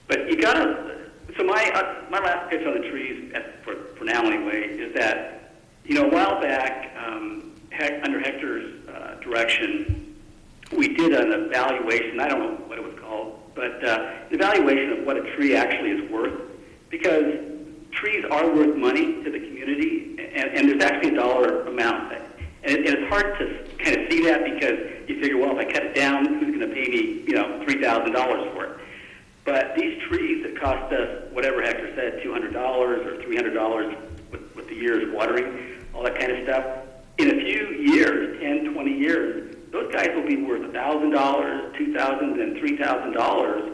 but you gotta. So my last pitch on the trees, for now anyway, is that a while back, under Hector's direction, we did an evaluation. I don't know what it was called, but an evaluation of what a tree actually is worth, because trees are worth money to the community, and there's actually a dollar amount. And it's hard to kind of see that because you figure, well, if I cut it down, who's going to pay me, $3,000 for it? But these trees that cost us, whatever Hector said, $200 or $300 with the year's watering, all that kind of stuff, in a few years, 10, 20 years, those guys will be worth $1,000, $2,000, and $3,000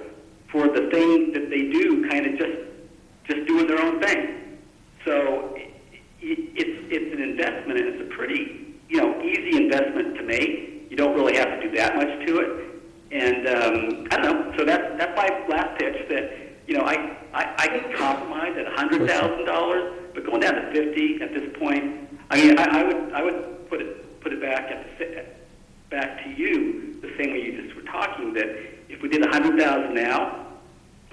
for the thing that they do, kind of just doing their own thing. So it's an investment, and it's a pretty easy investment to make. You don't really have to do that much to it. And I don't know. So that's my last pitch. That I can compromise at $100,000, but going down to 50 at this point. I mean, I would put it back to you the same way you just were talking. That if we did $100,000 now,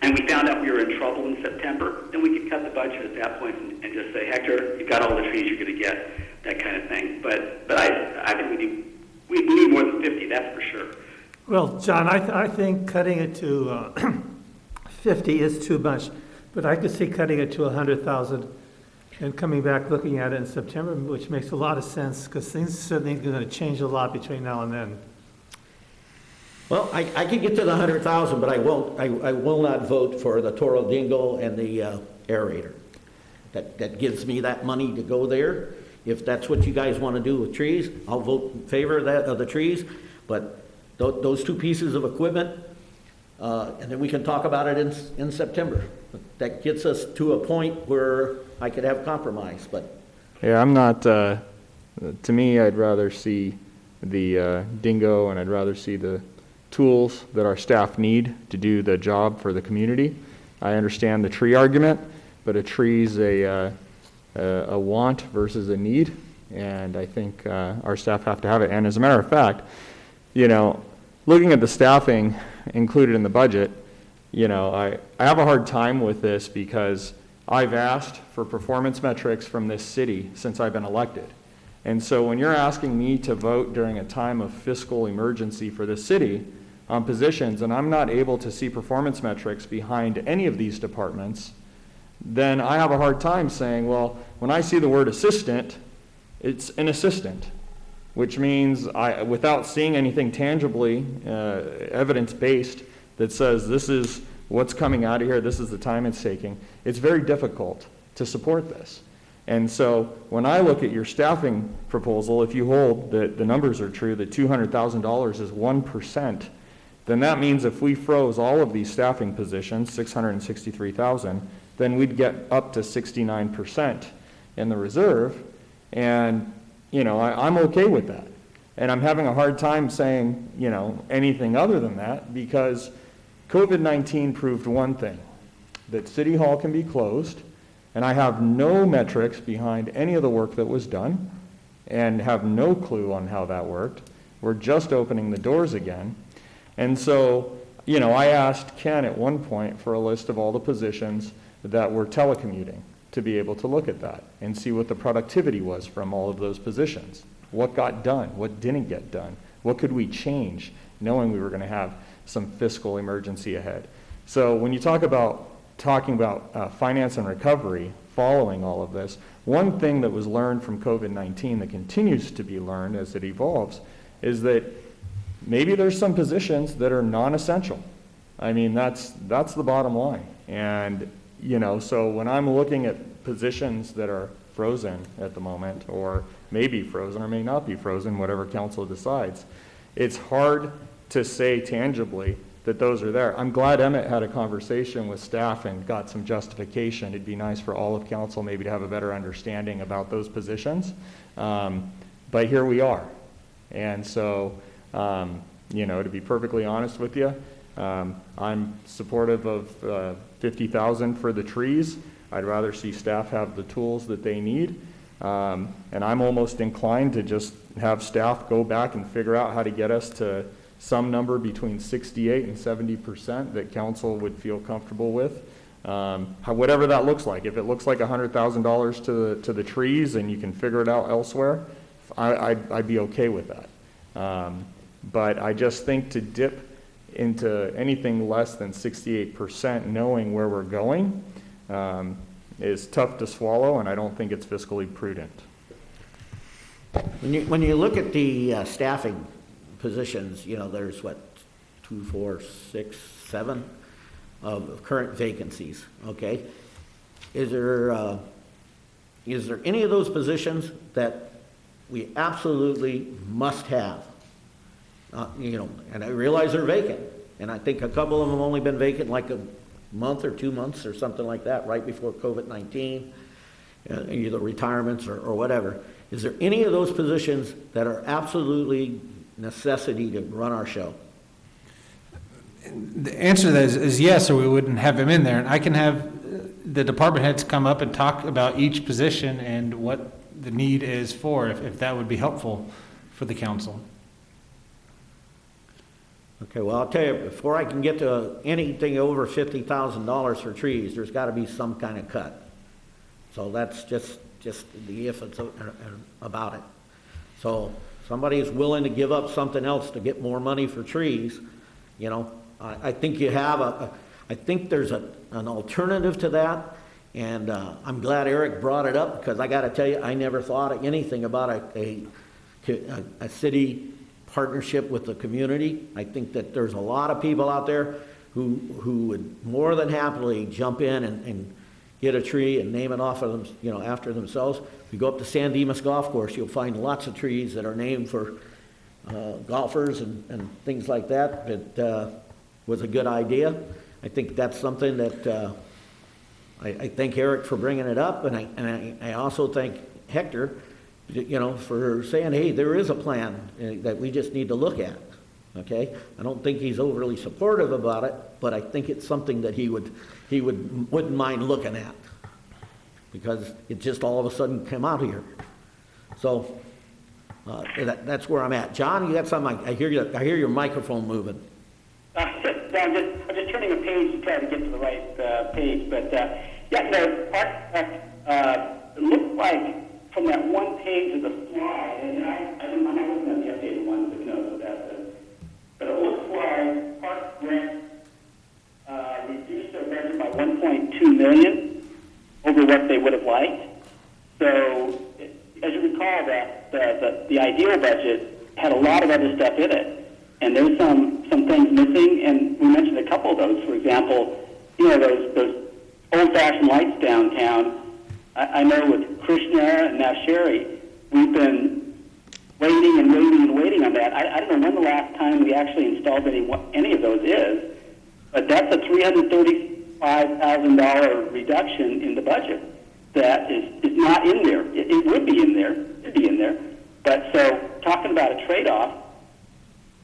and we found out we were in trouble in September, then we could cut the budget at that point and just say, Hector, you've got all the trees you're going to get, that kind of thing. But I think we need more than 50. That's for sure. Well, John, I think cutting it to 50 is too much, but I could see cutting it to 100,000 and coming back looking at it in September, which makes a lot of sense because things certainly are going to change a lot between now and then. Well, I could get to the 100,000, but I won't. I will not vote for the Toro Dingo and the aerator. That gives me that money to go there. If that's what you guys want to do with trees, I'll vote in favor of the trees. But those two pieces of equipment, and then we can talk about it in September. That gets us to a point where I could have compromise. But yeah, I'm not. To me, I'd rather see the Dingo, and I'd rather see the tools that our staff need to do the job for the community. I understand the tree argument, but a tree's a want versus a need, and I think our staff have to have it. And as a matter of fact, you know, looking at the staffing included in the budget, you know, I have a hard time with this because I've asked for performance metrics from this city since I've been elected. And so when you're asking me to vote during a time of fiscal emergency for the city on positions, and I'm not able to see performance metrics behind any of these departments, then I have a hard time saying, well, when I see the word assistant, it's an assistant, which means without seeing anything tangibly, evidence-based, that says this is what's coming out of here, this is the time it's taking, it's very difficult to support this. And so when I look at your staffing proposal, if you hold that the numbers are true, that $200,000 is 1%, then that means if we froze all of these staffing positions, 663,000, then we'd get up to 69% in the reserve. And, you know, I'm okay with that. And I'm having a hard time saying, you know, anything other than that, because COVID-19 proved one thing, that City Hall can be closed, and I have no metrics behind any of the work that was done and have no clue on how that worked. We're just opening the doors again. And so, you know, I asked Ken at one point for a list of all the positions that were telecommuting to be able to look at that and see what the productivity was from all of those positions. What got done? What didn't get done? What could we change, knowing we were going to have some fiscal emergency ahead? So when you talking about finance and recovery following all of this, one thing that was learned from COVID-19 that continues to be learned as it evolves is that maybe there's some positions that are non-essential. I mean, that's the bottom line. And, you know, so when I'm looking at positions that are frozen at the moment, or may be frozen or may not be frozen, whatever council decides, it's hard to say tangibly that those are there. I'm glad Emmett had a conversation with staff and got some justification. It'd be nice for all of council maybe to have a better understanding about those positions. But here we are. And so, you know, to be perfectly honest with you, I'm supportive of 50,000 for the trees. I'd rather see staff have the tools that they need. And I'm almost inclined to just have staff go back and figure out how to get us to some number between 68 and 70% that council would feel comfortable with. Whatever that looks like. If it looks like $100,000 to the trees and you can figure it out elsewhere, I'd be okay with that. But I just think to dip into anything less than 68%, knowing where we're going, is tough to swallow, and I don't think it's fiscally prudent. When you look at the staffing positions, you know, there's what, 2, 4, 6, 7 of current vacancies, okay? Is there any of those positions that we absolutely must have? You know, and I realize they're vacant, and I think a couple of them have only been vacant like a month or 2 months or something like that, right before COVID-19, either retirements or whatever. Is there any of those positions that are absolutely necessity to run our show? The answer to that is yes, or we wouldn't have him in there. And I can have the department heads come up and talk about each position and what the need is for, if that would be helpful for the council. Okay, well, I'll tell you, before I can get to anything over $50,000 for trees, there's got to be some kind of cut. So that's just the if it's about it. So somebody is willing to give up something else to get more money for trees, you know, I think you have I think there's an alternative to that, and I'm glad Eric brought it up, because I got to tell you, I never thought of anything about a city partnership with the community. I think that there's a lot of people out there who would more than happily jump in and get a tree and name it off of them, you know, after themselves. If you go up to San Dimas Golf Course, you'll find lots of trees that are named for golfers and things like that. That was a good idea. I think that's something that I thank Eric for bringing it up, and I also thank Hector, you know, for saying, hey, there is a plan that we just need to look at. Okay, I don't think he's overly supportive about it, but I think it's something that he wouldn't mind looking at, because it just all of a sudden came out here. So, that's where I'm at. John, you got something? I hear your microphone moving. I'm just turning a page to try to get to the right page. But it looks like from that one page of the slide, and I'm not looking at the updated ones, but no, but it looks like Park Rec reduced their budget by 1.2 million over what they would have liked. So, as you recall, that the ideal budget had a lot of other stuff in it, and there's some things missing, and we mentioned a couple of those. For example, those old-fashioned lights downtown. I know with Krishna and now Sherry, we've been waiting and waiting and waiting on that. I don't know when the last time we actually installed any of those is, but that's a $335,000 reduction in the budget that is not in there. It would be in there. It'd be in there. But so talking about a trade-off,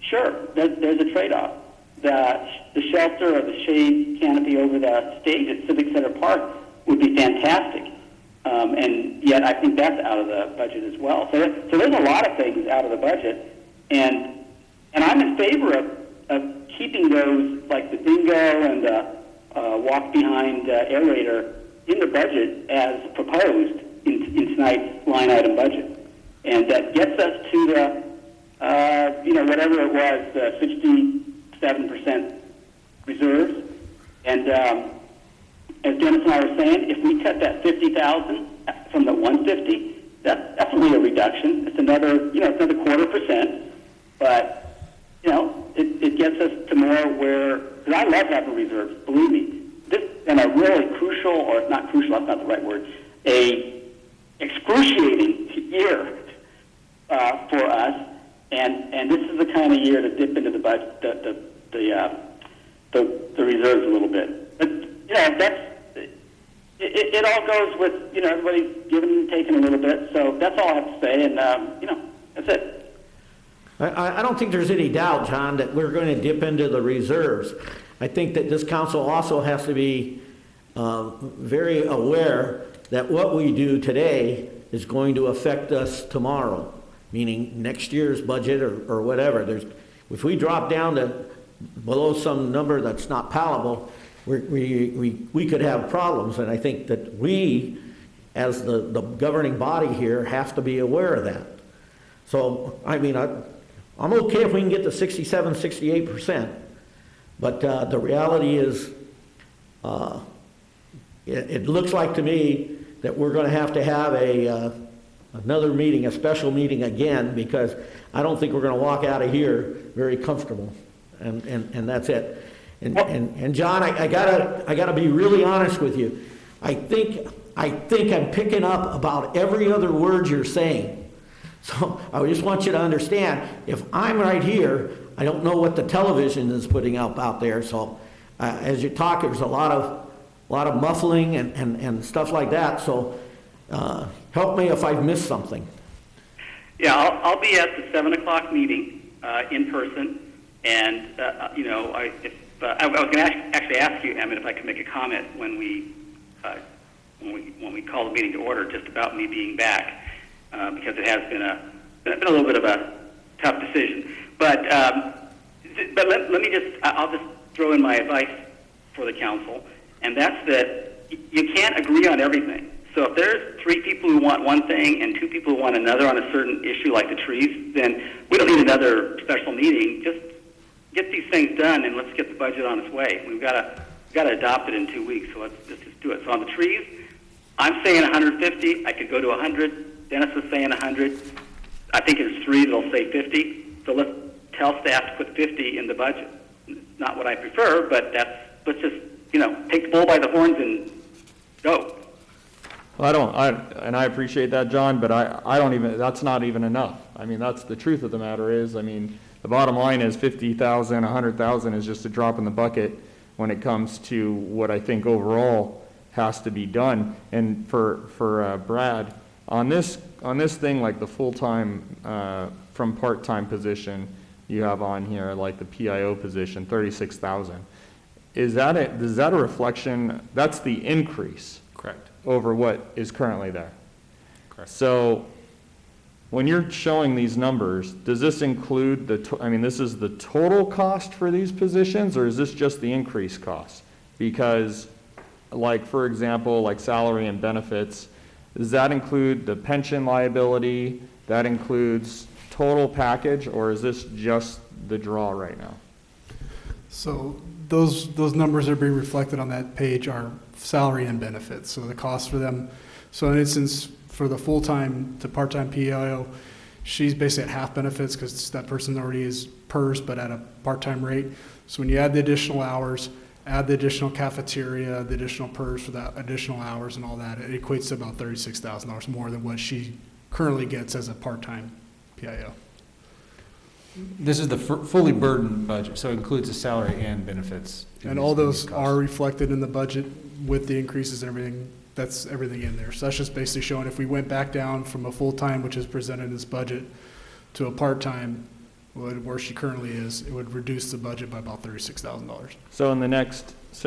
sure, there's a trade-off. The shelter or the shade canopy over the stage at Civic Center Park would be fantastic. And yet I think that's out of the budget as well. So there's a lot of things out of the budget. And I'm in favor of keeping those, like the bingo and the walk behind aerator, in the budget as proposed in tonight's line item budget. And that gets us to the, whatever it was, 67% reserves. And as Dennis and I were saying, if we cut that 50,000 from the 150, that's only a reduction. It's another, it's another 0.25%. But, it gets us to more where, because I love having reserves, believe me. This and a really crucial, or not crucial, that's not the right word, a excruciating year for us, and this is the kind of year to dip into the budget, the reserves a little bit. But it all goes with everybody's giving and taking a little bit. So that's all I have to say, and that's it. I don't think there's any doubt, John, that we're going to dip into the reserves. I think that this council also has to be very aware that what we do today is going to affect us tomorrow, meaning next year's budget or whatever. If we drop down to below some number that's not palatable, we could have problems. And I think that we, as the governing body here, have to be aware of that. So, I'm okay if we can get to 67, 68%. But the reality is, it looks like to me that we're going to have another meeting, a special meeting again, because I don't think we're going to walk out of here very comfortable, and that's it. And John, I gotta be really honest with you. I think I'm picking up about every other word you're saying. So I just want you to understand, if I'm right here, I don't know what the television is putting out there. So as you talk, there's a lot of muffling and stuff like that. So help me if I've missed something. Yeah, I'll be at the 7 o'clock meeting in person, and I was going to actually ask you, Emmett, if I could make a comment when we call the meeting to order, just about me being back, because it has been a little bit of a tough decision. But let me I'll just throw in my advice for the council, and that's that you can't agree on everything. So if there's 3 people who want one thing and 2 people who want another on a certain issue like the trees, then we don't need another special meeting. Just get these things done and let's get the budget on its way. We've got to adopt it in 2 weeks, so let's just do it. So on the trees, I'm saying 150. I could go to 100. Dennis was saying 100. I think there's 3 that'll say 50. So let's tell staff to put 50 in the budget. Not what I prefer, but let's just take the bull by the horns and go. Well, I appreciate that, John, but I don't even, that's not even enough. That's the truth of the matter is, the bottom line is 50,000, 100,000 is just a drop in the bucket when it comes to what I think overall has to be done. And for Brad, on this thing, like the full-time from part-time position you have on here, like the PIO position, 36,000. Is that a reflection? That's the increase. Correct. Over what is currently there. Correct. So when you're showing these numbers, does this include this is the total cost for these positions, or is this just the increased cost? Because, like, for example, like salary and benefits, does that include the pension liability? That includes total package, or is this just the draw right now? So those numbers that are being reflected on that page are salary and benefits, so the cost for them. So in instance, for the full-time to part-time PIO, she's basically at half benefits because that person already is PERS, but at a part-time rate. So when you add the additional hours, add the additional cafeteria, the additional PERS for that additional hours and all that, it equates to about $36,000 more than what she currently gets as a part-time PIO. This is the fully burdened budget, so it includes the salary and benefits. And all those are reflected in the budget with the increases and everything. That's everything in there. So that's just basically showing if we went back down from a full-time, which is presented in this budget, to a part-time, where she currently is, it would reduce the budget by about $36,000. So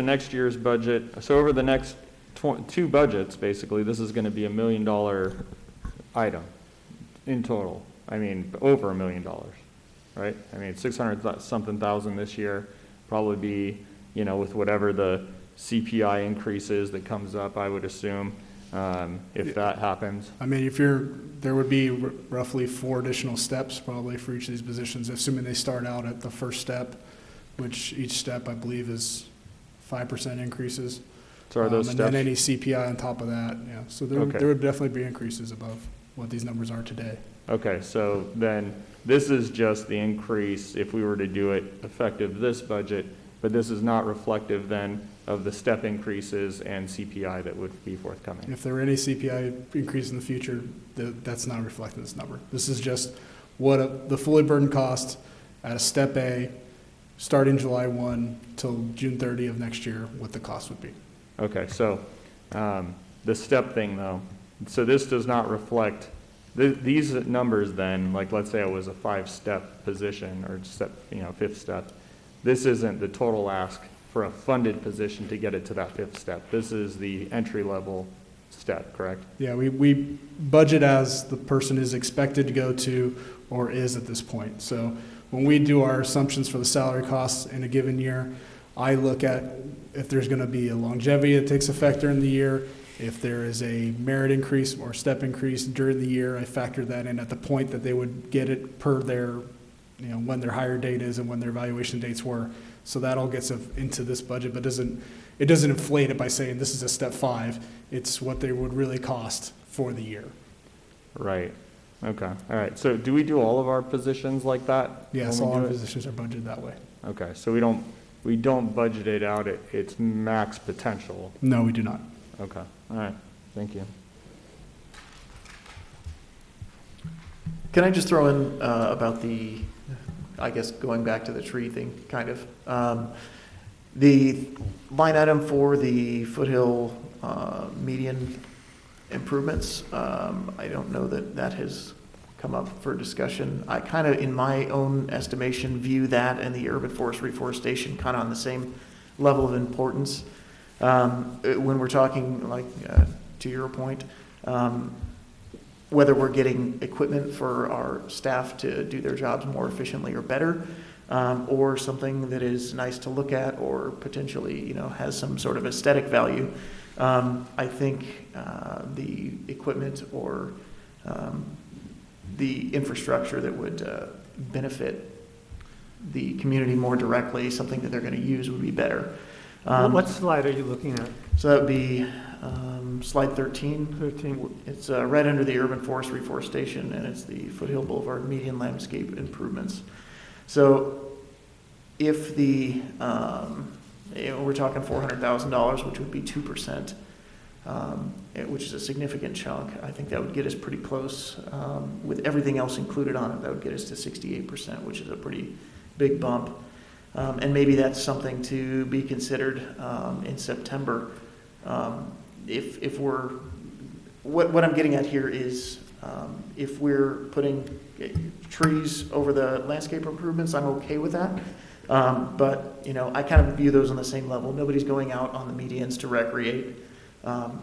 next year's budget, so over the next two budgets, basically, this is going to be $1 million item in total. I mean, over $1 million, right? I mean, 600-something thousand this year, probably be, with whatever the CPI increases that comes up, I would assume, if that happens. I mean, there would be roughly 4 additional steps probably for each of these positions, assuming they start out at the first step, which each step I believe is 5% increases. So are those and steps? then any CPI on top of that, yeah. So there would definitely be increases above what these numbers are today. Okay, so then this is just the increase if we were to do it effective this budget, but this is not reflective then of the step increases and CPI that would be forthcoming. If there were any CPI increase in the future, that's not reflected in this number. This is just what the fully burdened cost at a step A, starting July 1 till June 30 of next year, what the cost would be. Okay, so the step thing though, so this does not reflect, these numbers then, like let's say it was a 5-step position or step, 5th step, this isn't the total ask for a funded position to get it to that 5th step. This is the entry-level step, correct? Yeah, we budget as the person is expected to go to or is at this point. So when we do our assumptions for the salary costs in a given year, I look at if there's going to be a longevity that takes effect during the year, if there is a merit increase or step increase during the year, I factor that in at the point that they would get it per their, when their hire date is and when their evaluation dates were. So that all gets into this budget, but it doesn't inflate it by saying this is a step 5. It's what they would really cost for the year. Right. Okay. All right. So do we do all of our positions like that? Yes, all our positions are budgeted that way. Okay. So we don't budget it out at its max potential. No, we do not. Okay. All right. Thank you. Can I just throw in about the, I guess, going back to the tree thing, kind of. The line item for the foothill median improvements, I don't know that has come up for discussion. I kind of, in my own estimation, view that and the urban forest reforestation kind of on the same level of importance. When we're talking, like, to your point, whether we're getting equipment for our staff to do their jobs more efficiently or better, or something that is nice to look at or potentially, has some sort of aesthetic value, I think the equipment or the infrastructure that would benefit the community more directly, something that they're going to use, would be better. What slide are you looking at? So that would be slide 13. 13. It's right under the urban forest reforestation, and it's the Foothill Boulevard median landscape improvements. So if the, we're talking $400,000, which would be 2%, which is a significant chunk. I think that would get us pretty close. With everything else included on it, that would get us to 68%, which is a pretty big bump. And maybe that's something to be considered in September. If we're, what I'm getting at here is if we're putting trees over the landscape improvements, I'm okay with that. But, I kind of view those on the same level. Nobody's going out on the medians to recreate.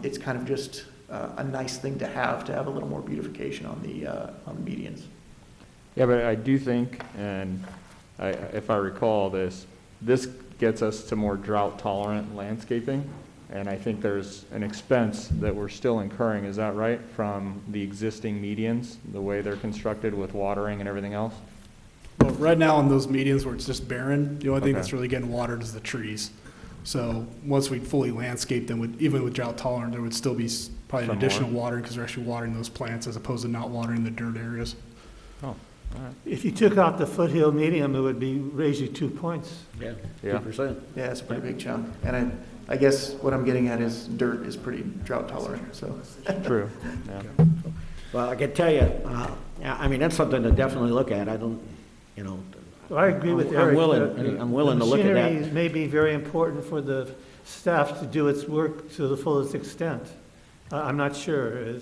It's kind of just a nice thing to have a little more beautification on the medians. Yeah, but I do think, and if I recall this gets us to more drought-tolerant landscaping, and I think there's an expense that we're still incurring, is that right, from the existing medians, the way they're constructed with watering and everything else? Well, right now on those medians where it's just barren, the only thing Okay. that's really getting watered is the trees. So once we fully landscape them, even with drought tolerant, there would still be probably an Some additional more. watering because we're actually watering those plants as opposed to not watering the dirt areas. Oh, all right. If you took out the foothill medium, it would raise you 2 points. Yeah, Yeah. 2%. Yeah, it's a pretty big chunk. And I guess what I'm getting at is dirt is pretty drought tolerant, so. True, yeah. Well, I can tell you, yeah, I mean, that's something to definitely look at. I don't, you know. Well, I agree with I'm Eric. willing- I'm willing to look at that. The machinery may be very important for the staff to do its work to the fullest extent. I'm not sure.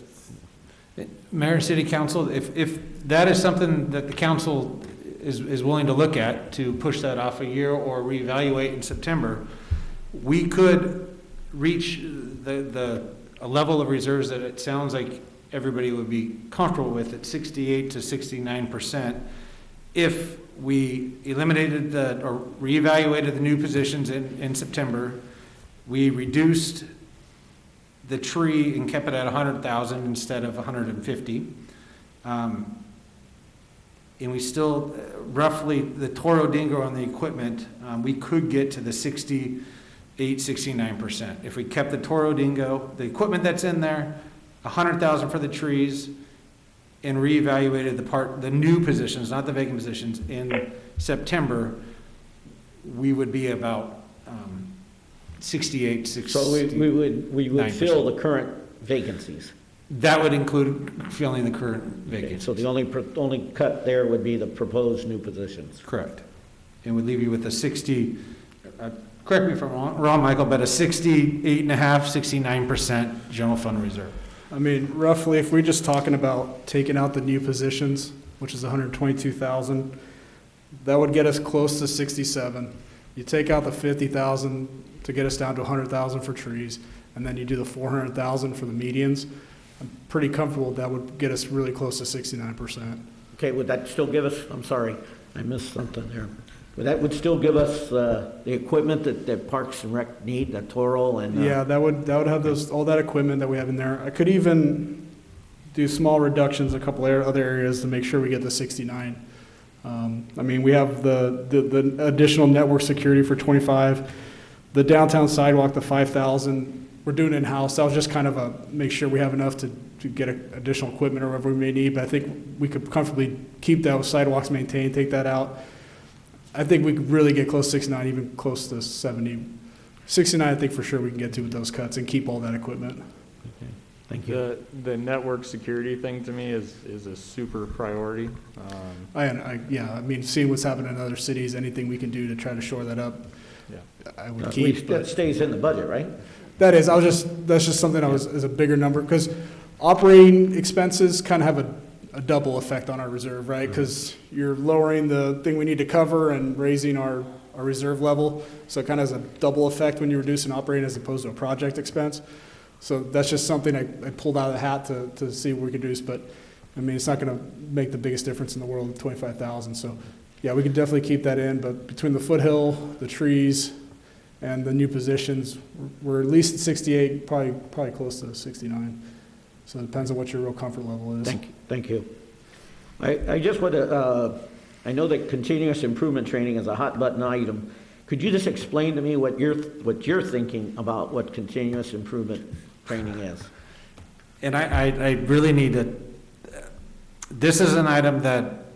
Mayor and City Council, if that is something that the council is willing to look at, to push that off a year or reevaluate in September, we could reach a level of reserves that it sounds like everybody would be comfortable with at 68 to 69%, if we eliminated or reevaluated the new positions in September, we reduced the tree and kept it at 100,000 instead of 150. And we still, roughly, the Toro Dingo on the equipment, we could get to the 68, 69%. If we kept the Toro Dingo, the equipment that's in there, 100,000 for the trees, and reevaluated the new positions, not the vacant positions, in September, we would be about 68, 60. So we would fill the current vacancies. That would include filling the current Okay, vacancies. so the only cut there would be the proposed new positions. Correct. And would leave you with a 60, correct me if I'm wrong, Michael, but a 68.5%, 69% general fund reserve. I mean, roughly, if we're just talking about taking out the new positions, which is 122,000, that would get us close to 67. You take out the 50,000 to get us down to 100,000 for trees, and then you do the 400,000 for the medians. I'm pretty comfortable that would get us really close to 69%. Okay, would that still give us, I'm sorry, I missed something there. But that would still give us the equipment that Parks and Rec need, the Toro and. Yeah, that would have all that equipment that we have in there. I could even do small reductions, a couple other areas to make sure we get the 69. I mean, we have the additional network security for 25, the downtown sidewalk, the 5,000. We're doing it in-house. That was just kind of make sure we have enough to get additional equipment or whatever we may need. But I think we could comfortably keep those sidewalks maintained, take that out. I think we could really get close to 69, even close to 70. 69, I think for sure we can get to with those cuts and keep all that equipment. Okay, thank you. The network security thing to me is a super priority. Yeah, I mean, seeing what's happening in other cities, anything we can do to try to shore that up, Yeah. I would At keep. least that But stays in the budget, right? that's just something is a bigger number, because operating expenses kind of have a double effect on our reserve, right? Because you're lowering the thing we need to cover and raising our reserve level. So it kind of has a double effect when you reduce an operating as opposed to a project expense. So that's just something I pulled out of the hat to see what we could reduce. But I mean, it's not going to make the biggest difference in the world with 25,000. So yeah, we could definitely keep that in. But between the foothill, the trees, and the new positions, we're at least at 68, probably close to 69. So it depends on what your real comfort level is. Thank you. I just want to, I know that continuous improvement training is a hot button item. Could you just explain to me what you're thinking about what continuous improvement training is? And I really need to, this is an item that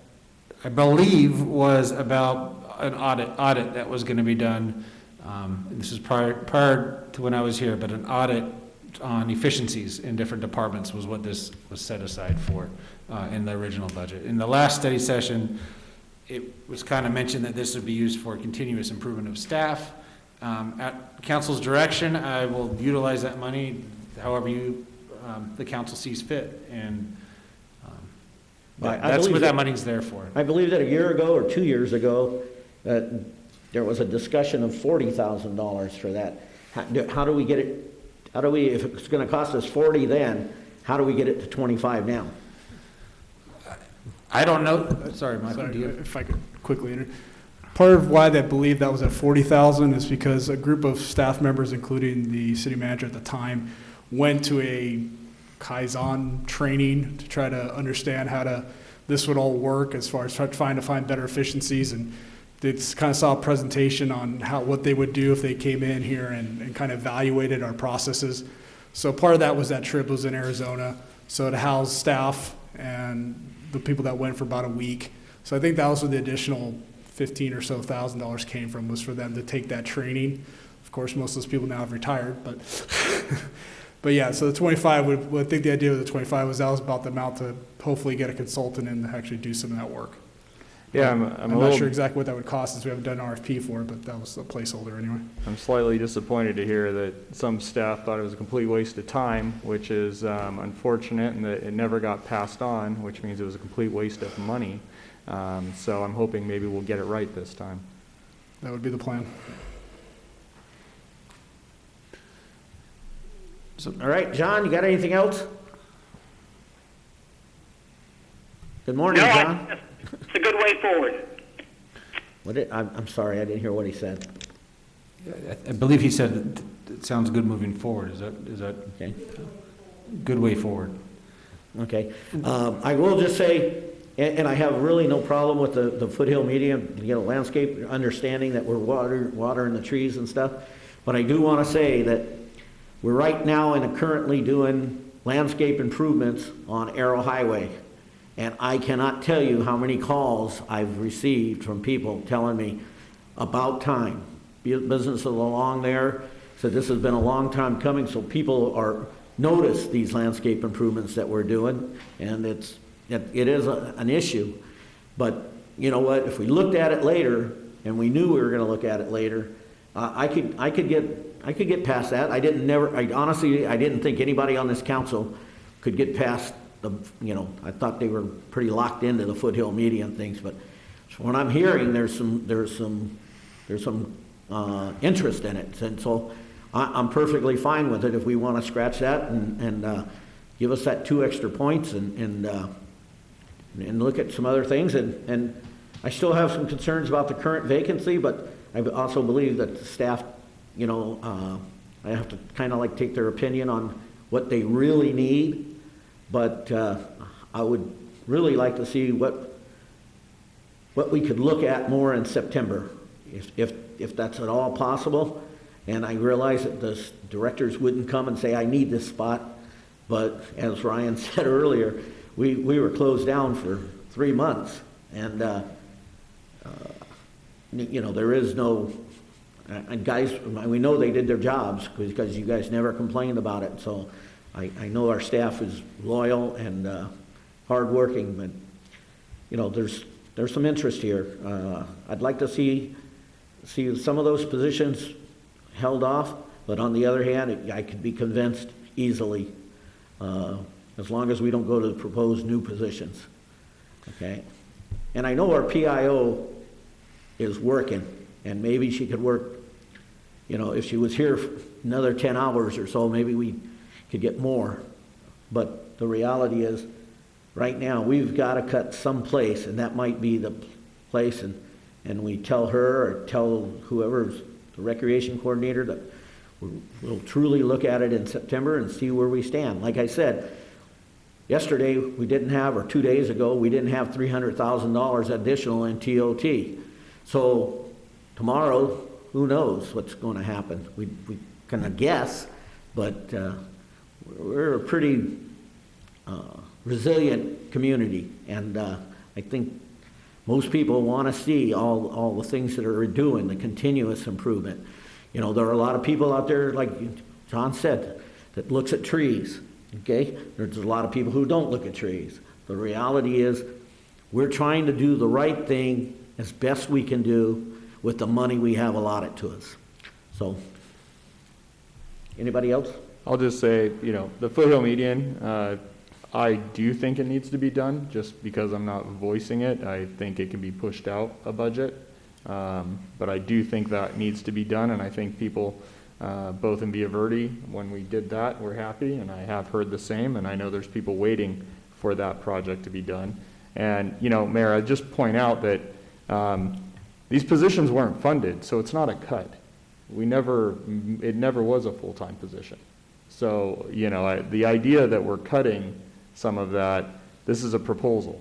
I believe was about an audit that was going to be done. This is prior to when I was here, but an audit on efficiencies in different departments was what this was set aside for in the original budget. In the last study session, it was kind of mentioned that this would be used for continuous improvement of staff. At council's direction, I will utilize that money however the council sees fit, and that's what that money's there for. I believe that a year ago or 2 years ago, there was a discussion of $40,000 for that. How do we get it How do we, if it's gonna cost us 40 then, how do we get it to 25 now? I don't know, sorry, Michael, Sorry, do you? if I could quickly part of why they believe that was at 40,000 is because a group of staff members, including the city manager at the time, went to a Kaizen training to try to understand how this would all work as far as trying to find better efficiencies, and they kind of saw a presentation on what they would do if they came in here and kind of evaluated our processes. So part of that was that trip was in Arizona, so to house staff and the people that went for about a week. So I think that was where the additional $15,000 or so came from, was for them to take that training. Of course, most of those people now have retired, but but yeah, so the 25 I think the idea of the 25 was that was about the amount to hopefully get a consultant and actually do some of that work. Yeah, I'm not sure exactly what that would cost, since we haven't done an RFP for it, but that was a placeholder anyway. I'm slightly disappointed to hear that some staff thought it was a complete waste of time, which is unfortunate, and that it never got passed on, which means it was a complete waste of money. So I'm hoping maybe we'll get it right this time. That would be the plan. All right, John, you got anything else? Good morning, John. It's a good way forward. I'm sorry, I didn't hear what he said. I believe he said it sounds good moving forward. Is that Okay. good way forward? Okay. I will just say, and I have really no problem with the foothill medium, landscape, understanding that we're watering the trees and stuff. But I do want to say that we're right now currently doing landscape improvements on Arrow Highway. And I cannot tell you how many calls I've received from people telling me about time. Businesses along there said this has been a long time coming, so people notice these landscape improvements that we're doing, and it is an issue. But you know what? If we looked at it later, and we knew we were going to look at it later, I could get past that. I honestly didn't think anybody on this council could get past I thought they were pretty locked into the foothill median things, but when I'm hearing there's some interest in it, and so I'm perfectly fine with it if we want to scratch that and give us that 2 extra points and look at some other things. And I still have some concerns about the current vacancy, but I also believe that the staff, I have to kind of take their opinion on what they really need. But I would really like to see what we could look at more in September, if that's at all possible. And I realize that the directors wouldn't come and say, I need this spot. But as Ryan said earlier, we were closed down for 3 months. And, there is no, and guys, we know they did their jobs because you guys never complained about it. So I know our staff is loyal and hardworking, but there's some interest here. I'd like to see some of those positions held off, but on the other hand, I could be convinced easily as long as we don't go to the proposed new positions. Okay, and I know our PIO is working, and maybe she could work. If she was here for another 10 hours or so, maybe we could get more. But the reality is, right now, we've got to cut someplace, and that might be the place, and we tell her or tell whoever's the recreation coordinator that we'll truly look at it in September and see where we stand. Like I said, yesterday we didn't have, or 2 days ago, we didn't have $300,000 additional in TOT. So tomorrow, who knows what's going to happen? We kind of guess, but we're a pretty resilient community, and I think most people want to see all the things that are doing, the continuous improvement. There are a lot of people out there, like John said, that looks at trees, okay? There's a lot of people who don't look at trees. The reality is we're trying to do the right thing as best we can do with the money we have allotted to us. So, anybody else? I'll just say, the foothill median, I do think it needs to be done, just because I'm not voicing it. I think it can be pushed out a budget. But I do think that needs to be done, and I think people both in Villa Verde. When we did that, we're happy, and I have heard the same, and I know there's people waiting for that project to be done. And, you know, Mayor, I'd just point out that these positions weren't funded, so it's not a cut. It never was a full-time position. So, you know, the idea that we're cutting some of that, this is a proposal,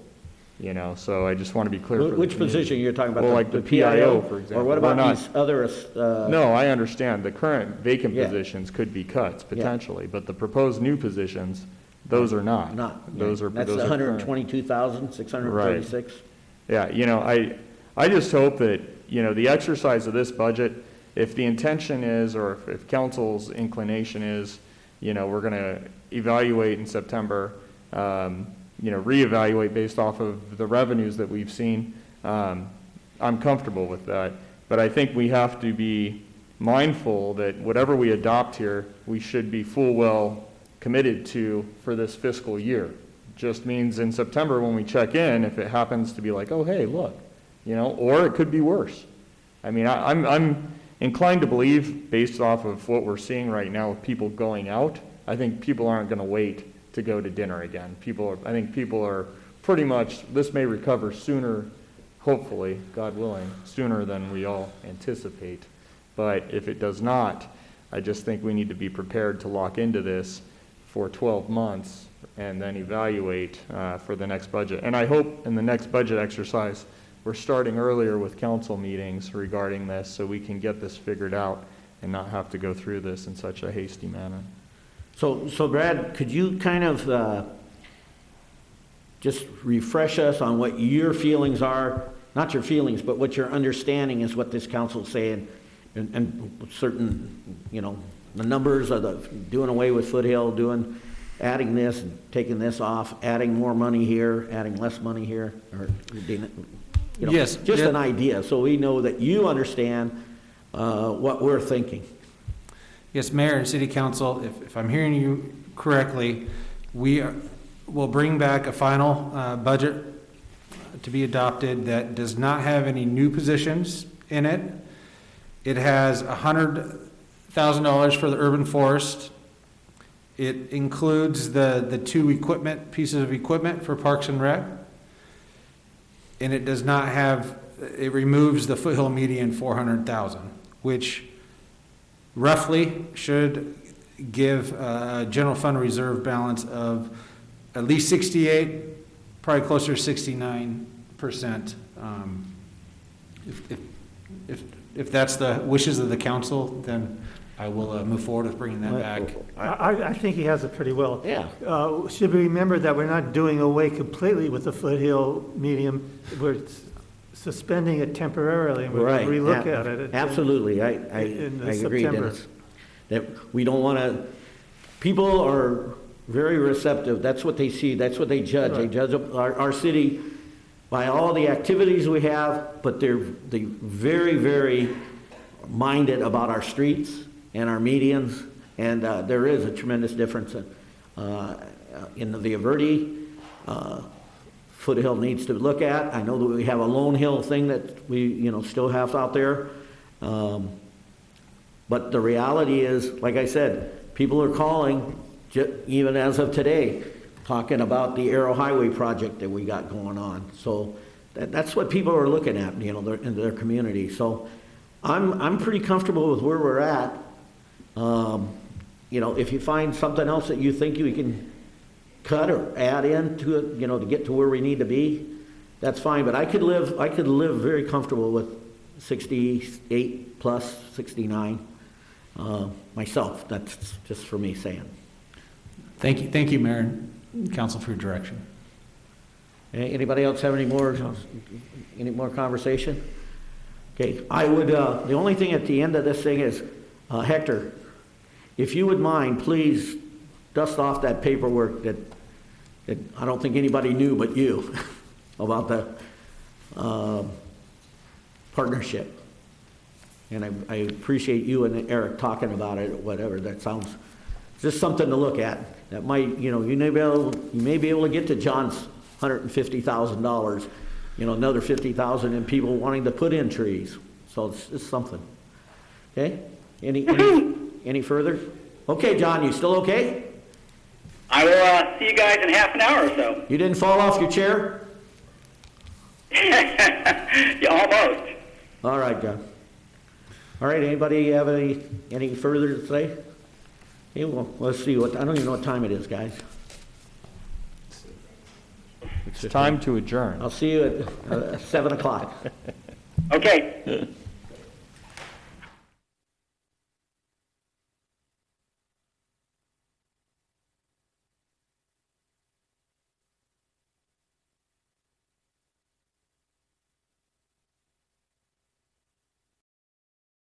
you know, so I just want to be clear. Which position you're talking about? Well, like the PIO, for example. Or what about these other? No, I understand. The current vacant Yeah. positions could be cuts potentially, but the proposed new positions, those are not. Those are. That's those the are current. 122,636. Yeah, you know, I just hope that, you know, the exercise of this budget, if the intention is, or if council's inclination is, you know, we're going to evaluate in September, you know, reevaluate based off of the revenues that we've seen, I'm comfortable with that. But I think we have to be mindful that whatever we adopt here, we should be full well committed to for this fiscal year. Just means in September when we check in, if it happens to be like, oh, hey, look, you know, or it could be worse. I mean, I'm inclined to believe, based off of what we're seeing right now with people going out, I think people aren't going to wait to go to dinner again. I think people are pretty much, this may recover sooner, hopefully, God willing, sooner than we all anticipate. But if it does not, I just think we need to be prepared to lock into this for 12 months and then evaluate for the next budget. And I hope in the next budget exercise, we're starting earlier with council meetings regarding this so we can get this figured out and not have to go through this in such a hasty manner. So Brad, could you kind of just refresh us on what your feelings are, not your feelings, but what your understanding is what this council's saying, and certain, you know, the numbers of the doing away with Foothill, adding this and taking this off, adding more money here, adding less money here, or, you know, Yes, just an idea, so we know that you understand what we're thinking. Yes, Mayor and City Council, if I'm hearing you correctly, will bring back a final budget to be adopted that does not have any new positions in it. It has $100,000 for the urban forest. It includes the two pieces of equipment for Parks and Rec. And it does not have, it removes the Foothill median 400,000, which roughly should give a general fund reserve balance of at least 68, probably closer to 69%. If that's the wishes of the council, then I will move forward with bringing that back. I think he has it pretty well. Yeah. Should we remember that we're not doing away completely with the Foothill medium? We're suspending it temporarily, and we're going to relook at it. Absolutely, I agree, Dennis. That we don't want to, people are very receptive. That's what they see. That's what they judge. Right. They judge our city by all the activities we have, but they're very, very minded about our streets and our medians, and there is a tremendous difference in the Villa Verde. Foothill needs to look at. I know that we have a Lone Hill thing that we still have out there, but the reality is, like I said, people are calling, even as of today, talking about the Arrow Highway project that we got going on. So that's what people are looking at, in their community. So I'm pretty comfortable with where we're at. If you find something else that you think you can cut or add into it, to get to where we need to be, that's fine. But I could live very comfortable with 68 plus 69 myself. That's just for me saying. Thank you, Mayor and Council, for your direction. Anybody else have any more conversation? Okay, I would. The only thing at the end of this thing is, Hector, if you would mind, please dust off that paperwork that I don't think anybody knew but you about the partnership. And I appreciate you and Eric talking about it, or whatever. That sounds just something to look at. That might, you may be able to get to John's $150,000, another $50,000 in people wanting to put in trees. So it's something. Okay? Any any further? Okay, John, you still okay? I will see you guys in half an hour or so. You didn't fall off your chair? Yeah, almost. All right, John. All right, anybody have any further to say? Okay, well, let's see I don't even know what time it is, guys. It's time to adjourn. I'll see you at 7 o'clock. Okay.